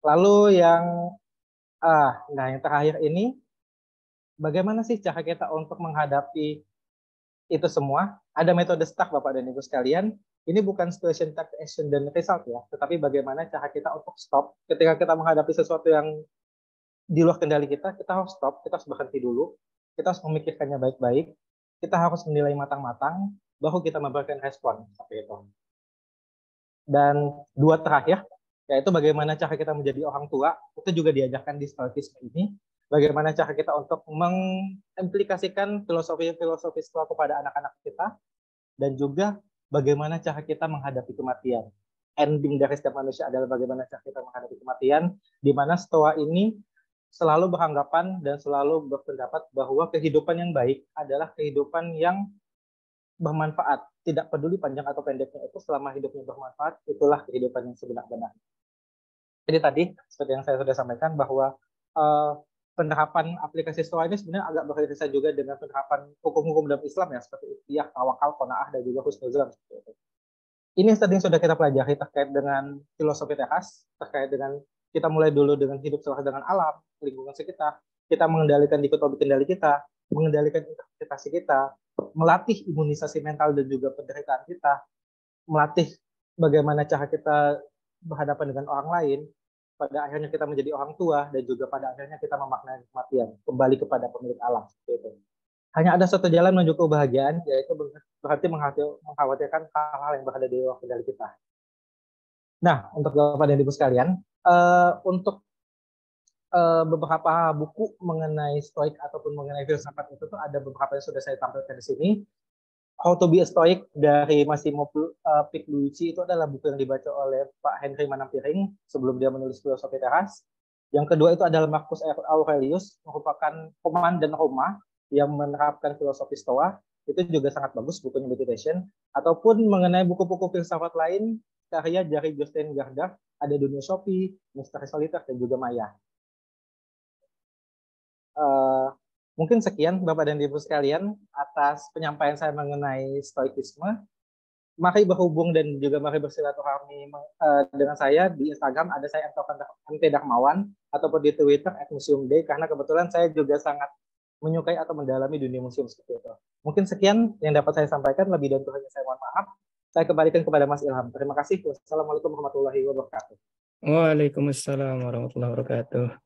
Lalu yang terakhir ini, bagaimana sih cara kita untuk menghadapi itu semua? Ada metode STAR Bapak dan Ibu sekalian. Ini bukan situation, task, action, dan result ya, tetapi bagaimana cara kita untuk stop ketika kita menghadapi sesuatu yang di luar kendali kita harus stop, kita harus berhenti dulu, kita harus memikirkannya baik-baik, kita harus menilai matang-matang, baru kita memberikan respon seperti itu. Dan dua terakhir, yaitu bagaimana cara kita menjadi orang tua, itu juga diajarkan di stoikisme ini. Bagaimana cara kita untuk mengimplikasikan filosofi-filosofi stoa kepada anak-anak kita, dan juga bagaimana cara kita menghadapi kematian. Ending dari setiap manusia adalah bagaimana cara kita menghadapi kematian, di mana stoa ini selalu beranggapan dan selalu berpendapat bahwa kehidupan yang baik adalah kehidupan yang bermanfaat. Tidak peduli panjang atau pendeknya itu, selama hidupnya bermanfaat, itulah kehidupan yang sebenar-benarnya. Jadi tadi, seperti yang saya sudah sampaikan, bahwa penerapan aplikasi stoa ini sebenarnya agak berbeda juga dengan penerapan hukum-hukum dalam Islam ya, seperti ikhtiar, tawakal, qanaah, dan juga husnuzon. Ini tadi yang sudah kita pelajari terkait dengan filosofi teras, terkait dengan kita mulai dulu dengan hidup selaras dengan alam, lingkungan sekitar, kita mengendalikan dikotomi kendali kita, mengendalikan interpretasi kita, melatih imunisasi mental dan juga penderitaan kita, melatih bagaimana cara kita berhadapan dengan orang lain, pada akhirnya kita menjadi orang tua, dan juga pada akhirnya kita memaknai kematian, kembali kepada pemilik alam. Gitu. Hanya ada satu jalan menuju kebahagiaan, yaitu berarti mengkhawatirkan hal-hal yang berada di luar kendali kita. Nah, untuk Bapak dan Ibu sekalian, untuk beberapa buku mengenai stoik ataupun mengenai filsafat itu tuh ada beberapa yang sudah saya tampilkan di sini. How to be a Stoic dari Massimo Pigliucci itu adalah buku yang dibaca oleh Pak Henry Manampiring sebelum dia menulis filosofi teras. Yang kedua itu adalah Marcus Aurelius, merupakan komandan Roma yang menerapkan filosofi Stoa. Itu juga sangat bagus bukunya Meditation. Ataupun mengenai buku-buku filsafat lain, karya dari Justin Gardner, ada Dunia Sophie, Misteri Soliter, dan juga Maya. Mungkin sekian Bapak dan Ibu sekalian atas penyampaian saya mengenai stoikisme. Mari berhubung dan juga mari bersilaturahmi dengan saya di Instagram, ada saya MT Darmawan, ataupun di Twitter @museumd, karena kebetulan saya juga sangat menyukai atau mendalami dunia museum seperti itu. Mungkin sekian yang dapat saya sampaikan, lebih dan kurangnya saya mohon maaf. Saya kembalikan kepada Mas Ilham. Terima kasih. Wassalamualaikum warahmatullahi wabarakatuh. Waalaikumsalam warahmatullahi wabarakatuh.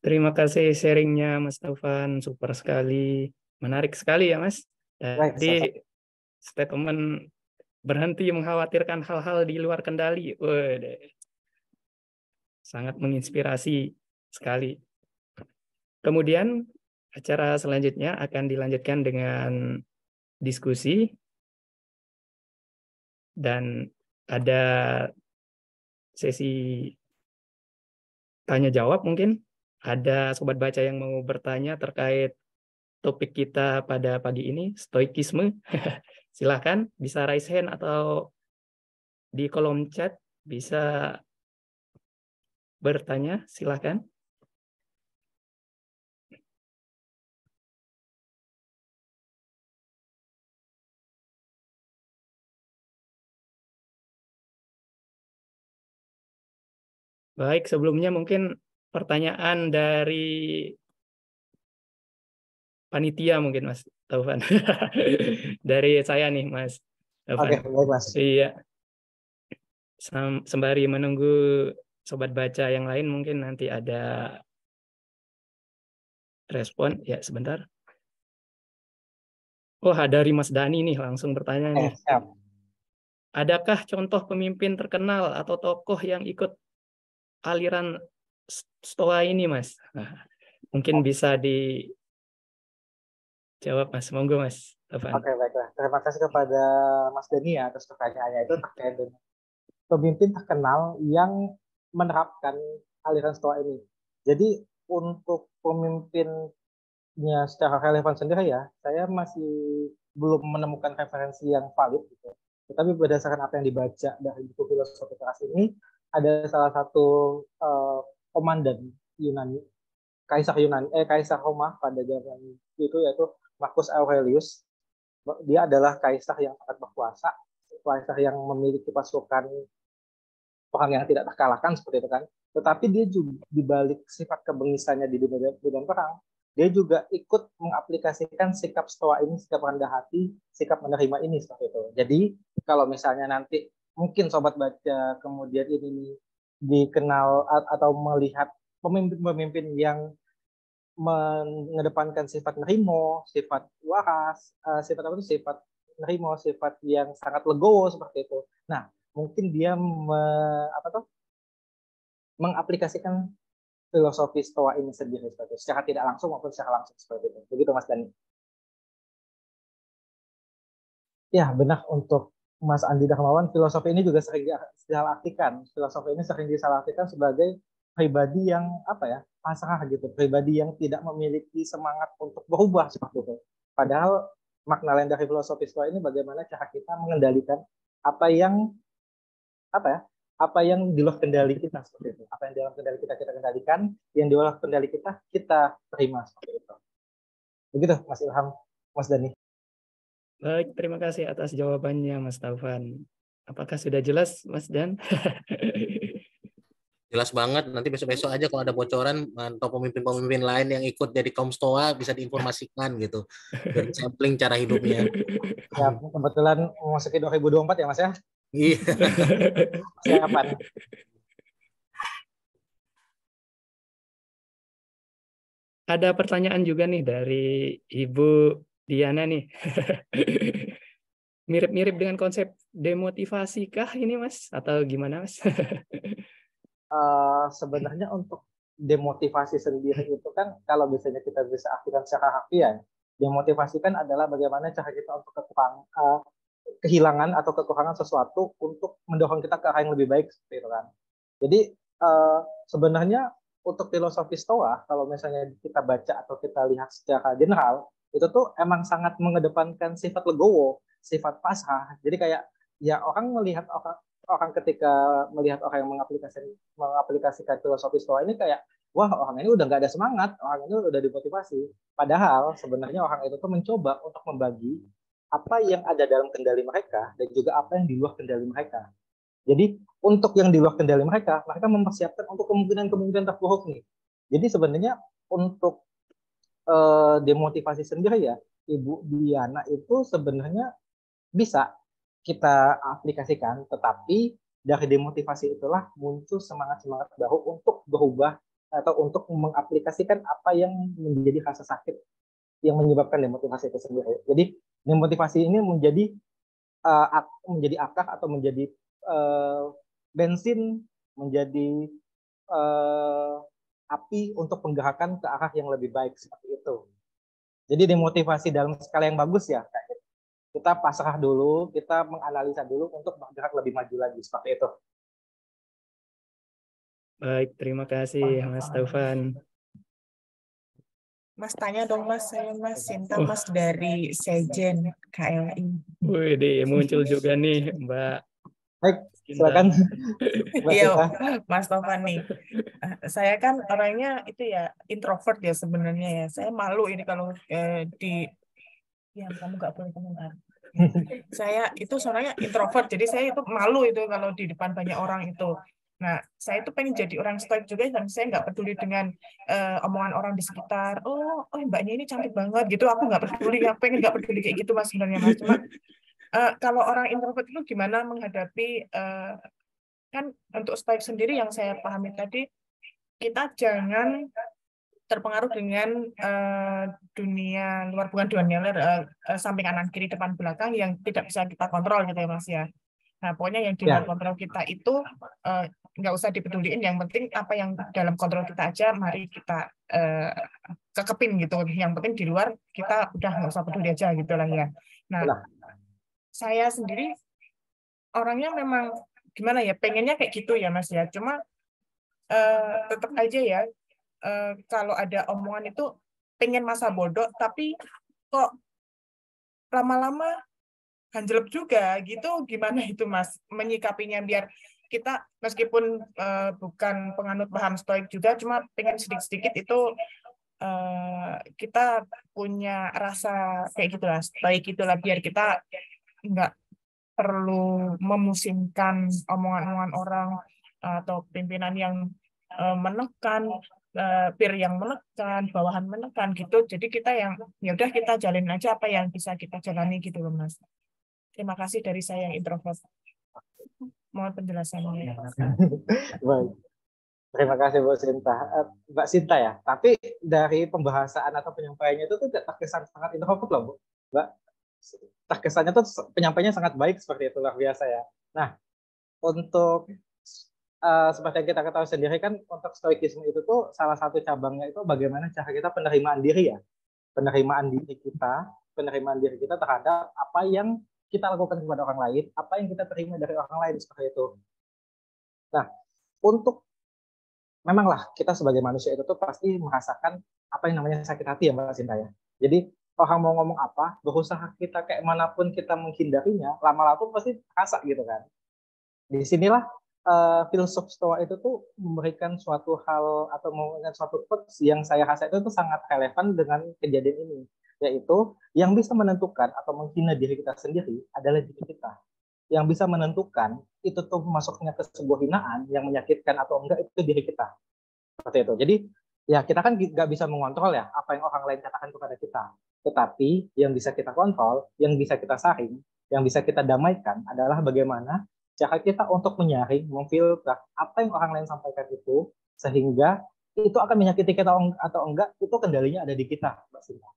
Terima kasih sharingnya Mas Taufan, super sekali, menarik sekali ya Mas. Jadi statement berhenti mengkhawatirkan hal-hal di luar kendali, sangat menginspirasi sekali. Kemudian acara selanjutnya akan dilanjutkan dengan diskusi dan ada sesi tanya jawab mungkin. Ada sobat baca yang mau bertanya terkait topik kita pada pagi ini, stoikisme. Silahkan, bisa raise hand atau di kolom chat bisa bertanya, silahkan. Baik, sebelumnya mungkin pertanyaan dari panitia mungkin Mas Taufan. Dari saya nih Mas Taufan. Oke, baik Mas. Iya. Sembari menunggu sobat baca yang lain mungkin nanti ada respon. Ya, sebentar. Oh, dari Mas Dani nih langsung bertanya nih. Siap. Adakah contoh pemimpin terkenal atau tokoh yang ikut aliran Stoa ini, Mas? Nah, mungkin bisa dijawab, Mas. Monggo, Mas. Taufan. Oke, baiklah. Terima kasih kepada Mas Dani ya atas pertanyaannya itu terkait dengan pemimpin terkenal yang menerapkan aliran Stoa ini. Jadi untuk pemimpinnya secara relevan sendiri ya, saya masih belum menemukan referensi yang valid gitu. Tetapi berdasarkan apa yang dibaca dari buku filosofi teras ini, ada salah satu komandan Yunani, Kaisar Roma pada zaman itu, yaitu Marcus Aurelius. Dia adalah kaisar yang sangat berkuasa, kaisar yang memiliki pasukan orang yang tidak terkalahkan seperti itu kan. Tetapi dia juga dibalik sifat kebengisannya di medan perang, dia juga ikut mengaplikasikan sikap stoa ini, sikap rendah hati, sikap menerima ini seperti itu. Jadi kalau misalnya nanti mungkin sobat baca kemudian ini dikenal atau melihat pemimpin-pemimpin yang mengedepankan sifat nerimo, sifat waras, sifat apa itu, sifat nerimo, sifat yang sangat legowo seperti itu. Nah, mungkin dia mengaplikasikan filosofi Stoa ini sendiri seperti itu, secara tidak langsung maupun secara langsung seperti itu. Begitu Mas Dani. Ya, benar untuk Mas Andi Darmawan, filosofi ini juga sering disalahartikan. Filosofi ini sering disalahartikan sebagai pribadi yang pasrah gitu, pribadi yang tidak memiliki semangat untuk berubah seperti itu. Padahal makna lain dari filosofi Stoa ini bagaimana cara kita mengendalikan apa yang apa yang di luar kendali kita seperti itu. Apa yang di dalam kendali kita kendalikan, yang di luar kendali kita terima seperti itu. Begitu Mas Ilham, Mas Dani. Baik, terima kasih atas jawabannya Mas Taufan. Apakah sudah jelas Mas Dan? Jelas banget. Nanti besok-besok aja kalau ada bocoran atau pemimpin-pemimpin lain yang ikut jadi kaum Stoa bisa diinformasikan gitu. Biar sampling cara hidupnya. Ya, kebetulan memasuki 2024 ya Mas ya. Iya. Persiapan. Ada pertanyaan juga nih dari Ibu Diana nih. Mirip-mirip dengan konsep demotivasi kah ini Mas? Atau gimana Mas? Sebenarnya untuk demotivasi sendiri itu kan kalau biasanya kita bisa artikan secara harfiah, demotivasi kan adalah bagaimana cara kita untuk kehilangan atau kekurangan sesuatu untuk mendorong kita ke arah yang lebih baik seperti itu kan. Jadi sebenarnya untuk filosofi Stoa kalau misalnya kita baca atau kita lihat secara general itu tuh emang sangat mengedepankan sifat legowo, sifat pasrah. Jadi kayak ya orang melihat orang ketika melihat orang yang mengaplikasikan filosofi Stoa ini kayak wah orang ini udah nggak ada semangat, orang ini udah dimotivasi. Padahal sebenarnya orang itu tuh mencoba untuk membagi apa yang ada dalam kendali mereka dan juga apa yang di luar kendali mereka. Jadi untuk yang di luar kendali mereka mempersiapkan untuk kemungkinan-kemungkinan terburuk nih. Jadi sebenarnya untuk demotivasi sendiri ya, Ibu Diana itu sebenarnya bisa kita aplikasikan, tetapi dari demotivasi itulah muncul semangat-semangat baru untuk berubah atau untuk mengaplikasikan apa yang menjadi rasa sakit yang menyebabkan demotivasi itu sendiri. Jadi demotivasi ini menjadi akar atau menjadi bensin, menjadi api untuk penggerakan ke arah yang lebih baik seperti itu. Jadi demotivasi dalam skala yang bagus ya, kayak gitu. Kita pasrah dulu, kita menganalisa dulu untuk bergerak lebih maju lagi seperti itu. Baik, terima kasih Mas Taufan. Mas tanya dong Mas, saya Mas Sinta Mas dari Sejen KLI. Wih, muncul juga nih Mbak. Baik, silakan. Iya, Mas Taufan nih. Saya kan orangnya itu ya introvert ya sebenarnya ya. Saya malu ini kalau ya kamu nggak boleh komentar. Saya itu sebenarnya introvert, jadi saya itu malu itu kalau di depan banyak orang itu. Nah, saya itu pengen jadi orang stoik juga dan saya nggak peduli dengan omongan orang di sekitar. Oh, mbaknya ini cantik banget gitu. Aku nggak peduli, aku pengen nggak peduli kayak gitu Mas sebenarnya Mas. Cuma kalau orang introvert itu gimana menghadapi kan untuk stoik sendiri yang saya pahami tadi, kita jangan terpengaruh dengan dunia luar, bukan dunia luar, samping kanan kiri depan belakang yang tidak bisa kita kontrol gitu ya Mas ya. Nah pokoknya yang di luar kontrol kita itu nggak usah dipeduliin, yang penting apa yang dalam kontrol kita aja mari kita kekepin gitu. Yang penting di luar kita udah nggak usah peduli aja gitu lah ya. Nah saya sendiri orangnya memang gimana ya, pengennya kayak gitu ya Mas ya, cuma tetap aja ya kalau ada omongan itu pengen masa bodoh, tapi kok lama-lama ganjelep juga gitu. Gimana itu Mas menyikapinya biar kita meskipun bukan penganut paham stoik juga, cuma pengen sedikit-sedikit itu kita punya rasa kayak gitulah, stoik itulah, biar kita nggak perlu memusingkan omongan-omongan orang atau pimpinan yang menekan, peer yang menekan, bawahan menekan gitu. Jadi kita yang ya udah kita jalin aja apa yang bisa kita jalani gitu loh Mas. Terima kasih dari saya yang introvert. Mohon penjelasannya. Baik. Terima kasih Bu Sinta. Mbak Sinta ya. Tapi dari pembahasan atau penyampaiannya itu tuh terkesan sangat introvert loh Bu. Mbak, terkesannya tuh penyampaiannya sangat baik seperti itu, luar biasa ya. Nah, untuk seperti yang kita ketahui sendiri kan untuk stoikisme itu tuh salah satu cabangnya itu bagaimana cara kita penerimaan diri ya. Penerimaan diri kita terhadap apa yang kita lakukan kepada orang lain, apa yang kita terima dari orang lain seperti itu. Nah, untuk memanglah kita sebagai manusia itu tuh pasti merasakan apa yang namanya sakit hati ya Mbak Sinta ya. Jadi orang mau ngomong apa, berusaha kita kayak manapun kita menghindarinya, lama-lama pasti terasa gitu kan. Di sinilah filsuf Stoa itu tuh memberikan suatu hal atau memberikan suatu quotes yang saya rasa itu tuh sangat relevan dengan kejadian ini, yaitu yang bisa menentukan atau menghina diri kita sendiri adalah diri kita. Yang bisa menentukan itu tuh masuknya ke sebuah hinaan yang menyakitkan atau enggak itu diri kita. Seperti itu. Jadi ya kita kan nggak bisa mengontrol ya apa yang orang lain katakan kepada kita. Tetapi yang bisa kita kontrol, yang bisa kita saring, yang bisa kita damaikan adalah bagaimana cara kita untuk menyaring, memfilter apa yang orang lain sampaikan itu, sehingga itu akan menyakiti kita atau enggak, itu kendalinya ada di kita, Mbak Sinta.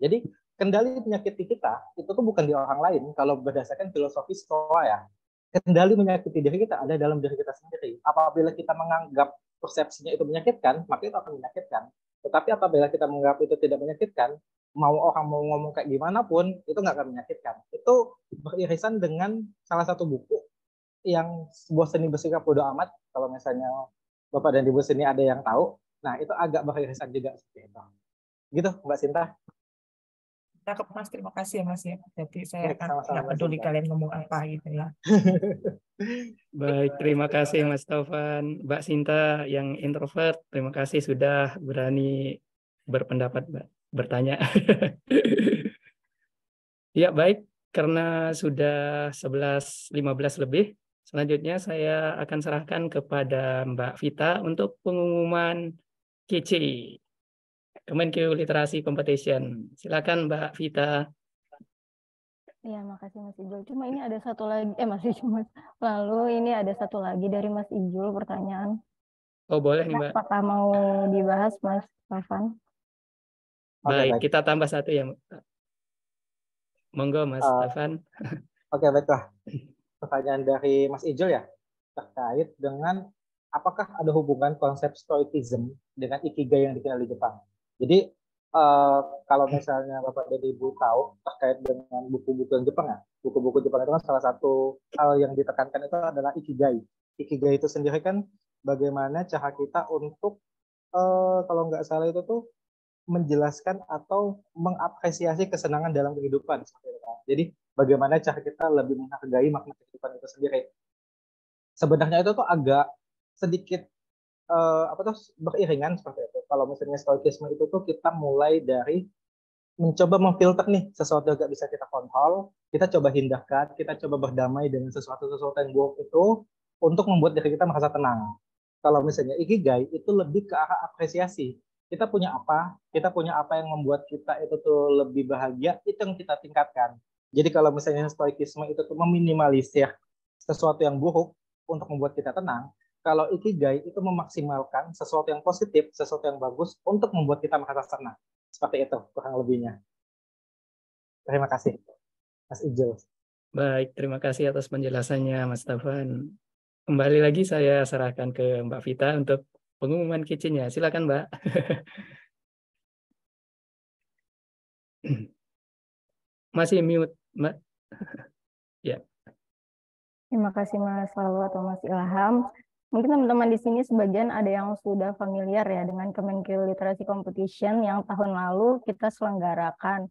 Jadi kendali menyakiti kita itu tuh bukan di orang lain. Kalau berdasarkan filosofi Stoa ya, kendali menyakiti diri kita ada dalam diri kita sendiri. Apabila kita menganggap persepsinya itu menyakitkan, maka itu akan menyakitkan. Tetapi apabila kita menganggap itu tidak menyakitkan, mau orang mau ngomong kayak gimana pun, itu nggak akan menyakitkan. Itu beririsan dengan salah satu buku yang sebuah seni bersikap bodo amat. Kalau misalnya Bapak dan Ibu sini ada yang tahu, nah itu agak beririsan juga seperti itu. Gitu, Mbak Sinta. Cakep Mas, terima kasih ya Mas ya. Jadi saya akan Sama-sama, nggak Mbak peduli Sinta. kalian ngomong apa gitu ya. Baik, terima kasih Mas Taufan. Mbak Sinta yang introvert, terima kasih sudah berani berpendapat, Mbak, bertanya. Ya, baik, karena sudah 11.15 lebih, selanjutnya saya akan serahkan kepada Mbak Vita untuk pengumuman KC, Kemenkeu Literasi Competition. Silakan Mbak Vita. Iya, makasih Mas Ijul. Cuma ini ada satu lagi, Mas Ijul. Lalu ini ada satu lagi dari Mas Ijul pertanyaan. Oh, boleh nih Mbak. Apakah mau dibahas Mas Taufan? Baik, kita tambah satu ya. Monggo Mas Taufan. Oke, baiklah. Pertanyaan dari Mas Ijul ya, terkait dengan apakah ada hubungan konsep stoicism dengan ikigai yang dikenal di Jepang. Jadi kalau misalnya Bapak dan Ibu tahu terkait dengan buku-buku yang Jepang ya, buku-buku Jepang itu kan salah satu hal yang ditekankan itu adalah ikigai. Ikigai itu sendiri kan bagaimana cara kita untuk kalau nggak salah itu tuh menjelaskan atau mengapresiasi kesenangan dalam kehidupan. Jadi bagaimana cara kita lebih menghargai makna kehidupan itu sendiri. Sebenarnya itu tuh agak sedikit beriringan seperti itu. Kalau misalnya stoikisme itu tuh kita mulai dari mencoba memfilter nih sesuatu yang gak bisa kita kontrol, kita coba hindarkan, kita coba berdamai dengan sesuatu yang buruk itu untuk membuat diri kita merasa tenang. Kalau misalnya ikigai itu lebih ke arah apresiasi. Kita punya apa yang membuat kita itu tuh lebih bahagia, itu yang kita tingkatkan. Jadi kalau misalnya stoikisme itu tuh meminimalisir sesuatu yang buruk untuk membuat kita tenang, kalau ikigai itu memaksimalkan sesuatu yang positif, sesuatu yang bagus untuk membuat kita merasa senang. Seperti itu kurang lebihnya. Terima kasih, Mas Ijul. Baik, terima kasih atas penjelasannya Mas Taufan. Kembali lagi saya serahkan ke Mbak Vita untuk pengumuman kitchennya. Silakan Mbak. Masih mute, Mbak. Ya. Terima kasih Mas Lalu atau Mas Ilham. Mungkin teman-teman di sini sebagian ada yang sudah familiar ya dengan Kemenkeu Literasi Competition yang tahun lalu kita selenggarakan.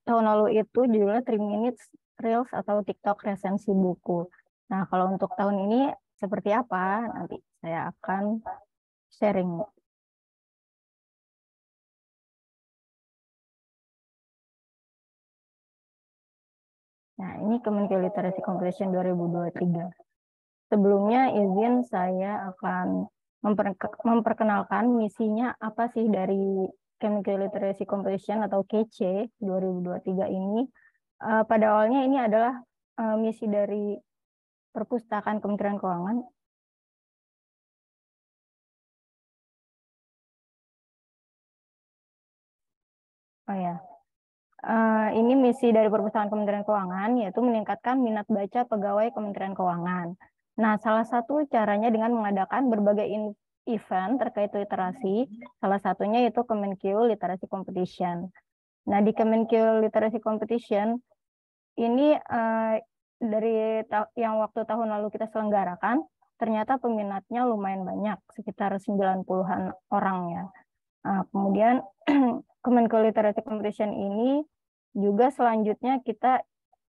Tahun lalu itu judulnya 3 Minutes Reels atau TikTok resensi buku. Nah, kalau untuk tahun ini seperti apa? Nanti saya akan sharing. Nah, ini Kemenkeu Literasi Competition 2023. Sebelumnya izin saya akan memperkenalkan misinya apa sih dari Kemenkeu Literasi Competition atau KC 2023 ini. Pada awalnya ini adalah misi dari Perpustakaan Kementerian Keuangan. Oh ya, ini misi dari Perpustakaan Kementerian Keuangan, yaitu meningkatkan minat baca pegawai Kementerian Keuangan. Nah, salah satu caranya dengan mengadakan berbagai event terkait literasi, salah satunya yaitu Kemenkeu Literasi Competition. Nah, di Kemenkeu Literasi Competition, ini dari yang waktu tahun lalu kita selenggarakan, ternyata peminatnya lumayan banyak, sekitar 90-an orang ya. Kemudian Kemenkeu Literasi Competition ini juga selanjutnya kita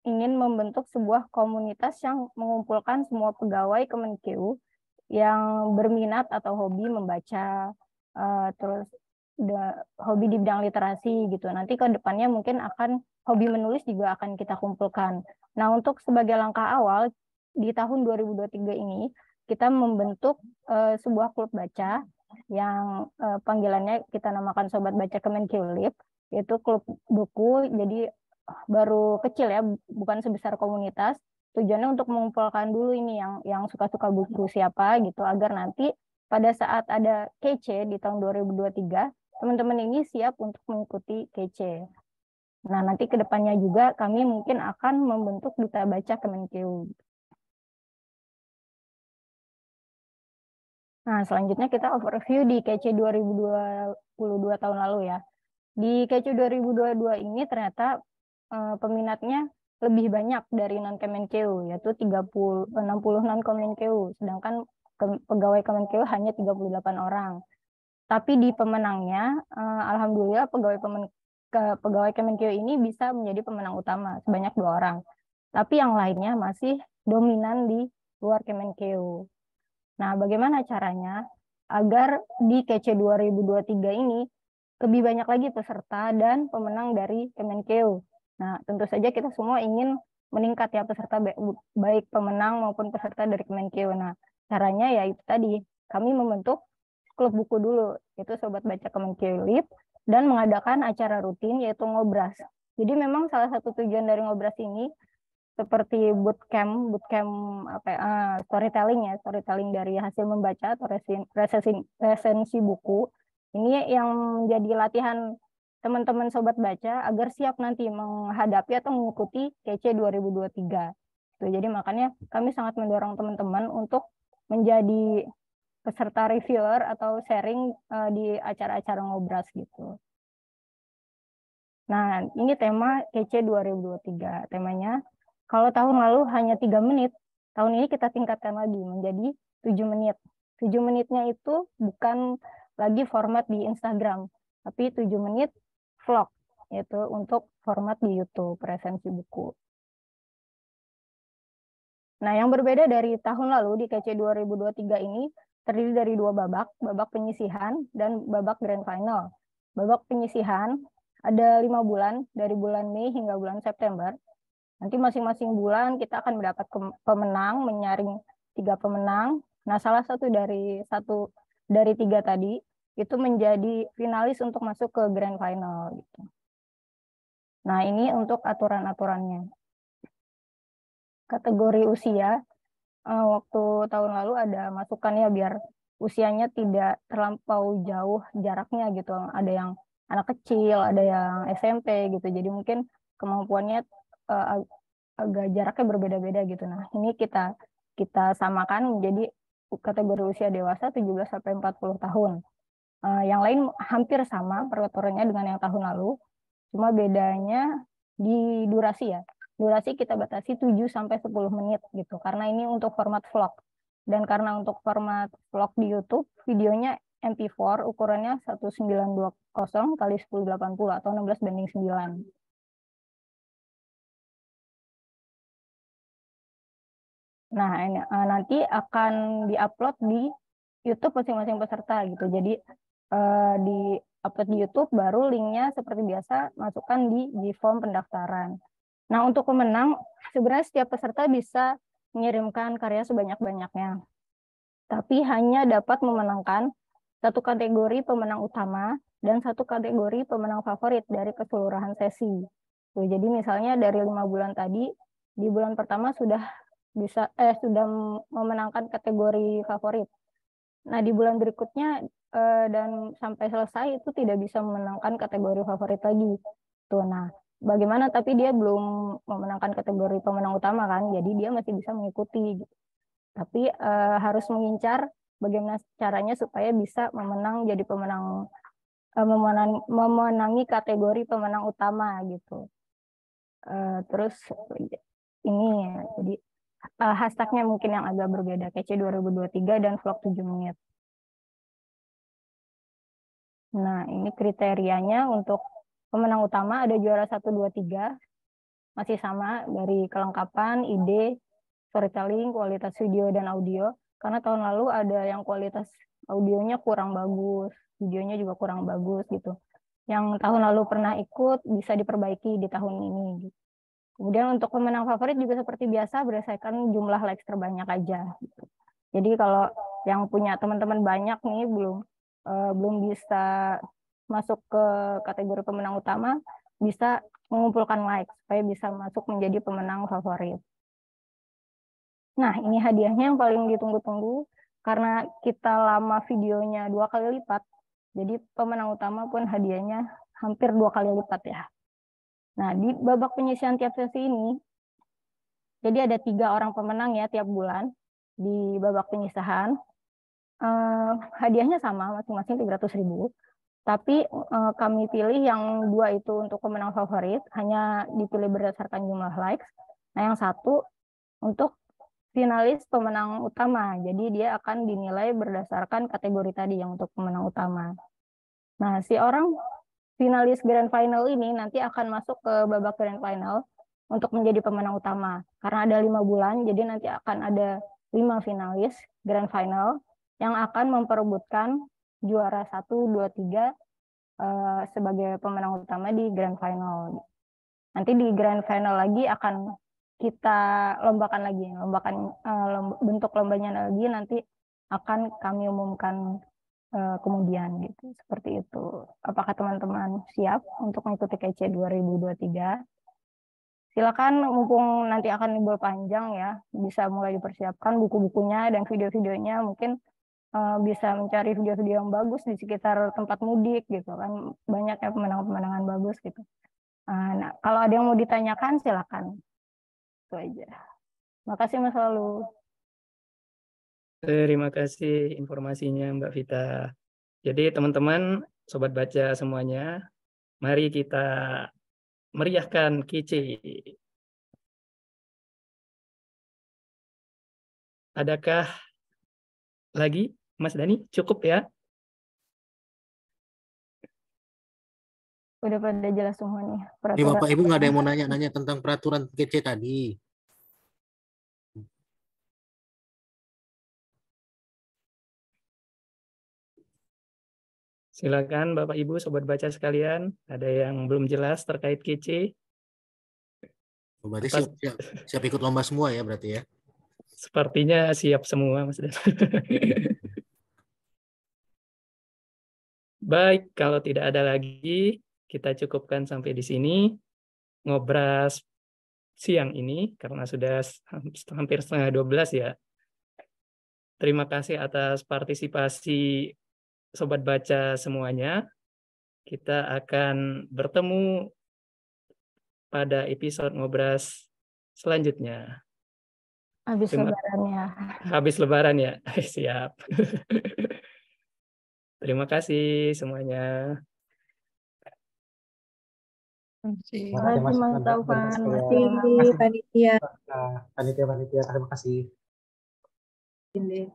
ingin membentuk sebuah komunitas yang mengumpulkan semua pegawai Kemenkeu yang berminat atau hobi membaca, terus hobi di bidang literasi gitu. Nanti ke depannya mungkin akan hobi menulis juga akan kita kumpulkan. Nah, untuk sebagai langkah awal di tahun 2023 ini kita membentuk sebuah klub baca yang panggilannya kita namakan Sobat Baca Kemenkeu Lib, yaitu klub buku. Jadi baru kecil ya, bukan sebesar komunitas. Tujuannya untuk mengumpulkan dulu ini yang suka-suka buku siapa gitu, agar nanti pada saat ada KC di tahun 2023, teman-teman ini siap untuk mengikuti KC. Nah, nanti ke depannya juga kami mungkin akan membentuk duta baca Kemenkeu. Nah, selanjutnya kita overview di KC 2022 tahun lalu ya. Di KC 2022 ini ternyata peminatnya lebih banyak dari non-Kemenkeu, yaitu 60 non-Kemenkeu, sedangkan pegawai Kemenkeu hanya 38 orang. Tapi di pemenangnya, alhamdulillah pegawai Kemenkeu ini bisa menjadi pemenang utama, sebanyak 2 orang. Tapi yang lainnya masih dominan di luar Kemenkeu. Nah, bagaimana caranya agar di KC 2023 ini lebih banyak lagi peserta dan pemenang dari Kemenkeu? Nah, tentu saja kita semua ingin meningkat ya peserta, baik pemenang maupun peserta dari Kemenkeu. Nah, caranya ya itu tadi, kami membentuk klub buku dulu, yaitu Sobat Baca Kemenkeu Lib, dan mengadakan acara rutin yaitu ngobras. Jadi memang salah satu tujuan dari ngobras ini seperti bootcamp storytelling dari hasil membaca atau resensi buku. Ini yang menjadi latihan teman-teman Sobat Baca agar siap nanti menghadapi atau mengikuti KC 2023. Jadi makanya kami sangat mendorong teman-teman untuk menjadi peserta reviewer atau sharing di acara-acara ngobras gitu. Nah, ini tema KC 2023. Temanya, kalau tahun lalu hanya 3 menit, tahun ini kita tingkatkan lagi menjadi 7 menit. 7 menitnya itu bukan lagi format di Instagram, tapi 7 menit vlog, yaitu untuk format di YouTube, resensi buku. Nah, yang berbeda dari tahun lalu di KC 2023 ini terdiri dari 2 babak, babak penyisihan dan babak grand final. Babak penyisihan ada 5 bulan, dari bulan Mei hingga bulan September. Nanti masing-masing bulan kita akan mendapat pemenang, menyaring 3 pemenang. Nah, salah satu dari 3 tadi itu menjadi finalis untuk masuk ke grand final gitu. Nah, ini untuk aturan-aturannya. Kategori usia, waktu tahun lalu ada masukan ya biar usianya tidak terlampau jauh jaraknya gitu. Ada yang anak kecil, ada yang SMP gitu. Jadi mungkin kemampuannya agak jaraknya berbeda-beda gitu. Nah, ini kita samakan menjadi kategori usia dewasa 17 sampai 40 tahun. Yang lain hampir sama peraturannya dengan yang tahun lalu. Cuma bedanya di durasi ya. Durasi kita batasi 7 sampai 10 menit gitu. Karena ini untuk format vlog. Dan karena untuk format vlog di YouTube, videonya MP4 ukurannya 1920 kali 1080 atau 16:9. Nah, ini nanti akan diupload di YouTube masing-masing peserta gitu. Jadi di upload di YouTube, baru linknya seperti biasa masukkan di form pendaftaran. Nah, untuk pemenang, sebenarnya setiap peserta bisa mengirimkan karya sebanyak-banyaknya. Tapi hanya dapat memenangkan 1 kategori pemenang utama dan 1 kategori pemenang favorit dari keseluruhan sesi. Jadi misalnya dari 5 bulan tadi, di bulan pertama sudah memenangkan kategori favorit. Nah, di bulan berikutnya dan sampai selesai itu tidak bisa memenangkan kategori favorit lagi. Tuh, nah, bagaimana tapi dia belum memenangkan kategori pemenang utama kan, jadi dia masih bisa mengikuti. Tapi harus mengincar bagaimana caranya supaya bisa memenangi kategori pemenang utama gitu. Terus ini ya, jadi hashtagnya mungkin yang agak berbeda, kece 2023 dan vlog 7 menit. Nah, ini kriterianya untuk pemenang utama ada juara 1, 2, 3. Masih sama dari kelengkapan, ide, storytelling, kualitas video dan audio. Karena tahun lalu ada yang kualitas audionya kurang bagus, videonya juga kurang bagus gitu. Yang tahun lalu pernah ikut bisa diperbaiki di tahun ini. Gitu. Kemudian untuk pemenang favorit juga seperti biasa berdasarkan jumlah likes terbanyak aja. Gitu. Jadi kalau yang punya teman-teman banyak nih belum bisa masuk ke kategori pemenang utama, bisa mengumpulkan like supaya bisa masuk menjadi pemenang favorit. Nah, ini hadiahnya yang paling ditunggu-tunggu karena kita lama videonya 2 kali lipat. Jadi pemenang utama pun hadiahnya hampir 2 kali lipat ya. Nah, di babak penyisian tiap sesi ini, jadi ada 3 orang pemenang ya tiap bulan di babak penyisian. Hadiahnya sama, masing-masing 300.000. Tapi kami pilih yang 2 itu untuk pemenang favorit, hanya dipilih berdasarkan jumlah likes. Nah, yang 1 untuk finalis pemenang utama. Jadi dia akan dinilai berdasarkan kategori tadi yang untuk pemenang utama. Nah, si orang finalis grand final ini nanti akan masuk ke babak grand final untuk menjadi pemenang utama. Karena ada 5 bulan, jadi nanti akan ada 5 finalis grand final yang akan memperebutkan juara 1, 2, 3 sebagai pemenang utama di grand final. Nanti di grand final lagi akan kita lombakan lagi, bentuk lombanya lagi nanti akan kami umumkan kemudian gitu. Seperti itu. Apakah teman-teman siap untuk mengikuti KC 2023? Silakan, mumpung nanti akan libur panjang ya, bisa mulai dipersiapkan buku-bukunya dan video-videonya, mungkin bisa mencari video-video yang bagus di sekitar tempat mudik gitu kan, banyak ya pemandangan-pemandangan bagus gitu. Nah, kalau ada yang mau ditanyakan silakan. Itu aja. Makasih Mas Lalu. Terima kasih informasinya Mbak Vita. Jadi teman-teman, sobat baca semuanya, mari kita meriahkan KC. Adakah lagi Mas Dani? Cukup ya? Udah pada jelas semua nih. Ini Bapak Ibu nggak ada yang mau nanya-nanya tentang peraturan KC tadi? Silakan Bapak Ibu, sobat baca sekalian, ada yang belum jelas terkait KC? Berarti siap ikut lomba semua ya berarti ya? Sepertinya siap semua Mas Dan. Baik, kalau tidak ada lagi, kita cukupkan sampai di sini ngobras siang ini, karena sudah hampir setengah 12 ya. Terima kasih atas partisipasi sobat baca semuanya. Kita akan bertemu pada episode ngobras selanjutnya. Habis lebaran ya. Habis lebaran ya. Siap. Terima kasih semuanya. Terima kasih Mas Taufan. Terima kasih panitia. panitia. Terima kasih. Ini.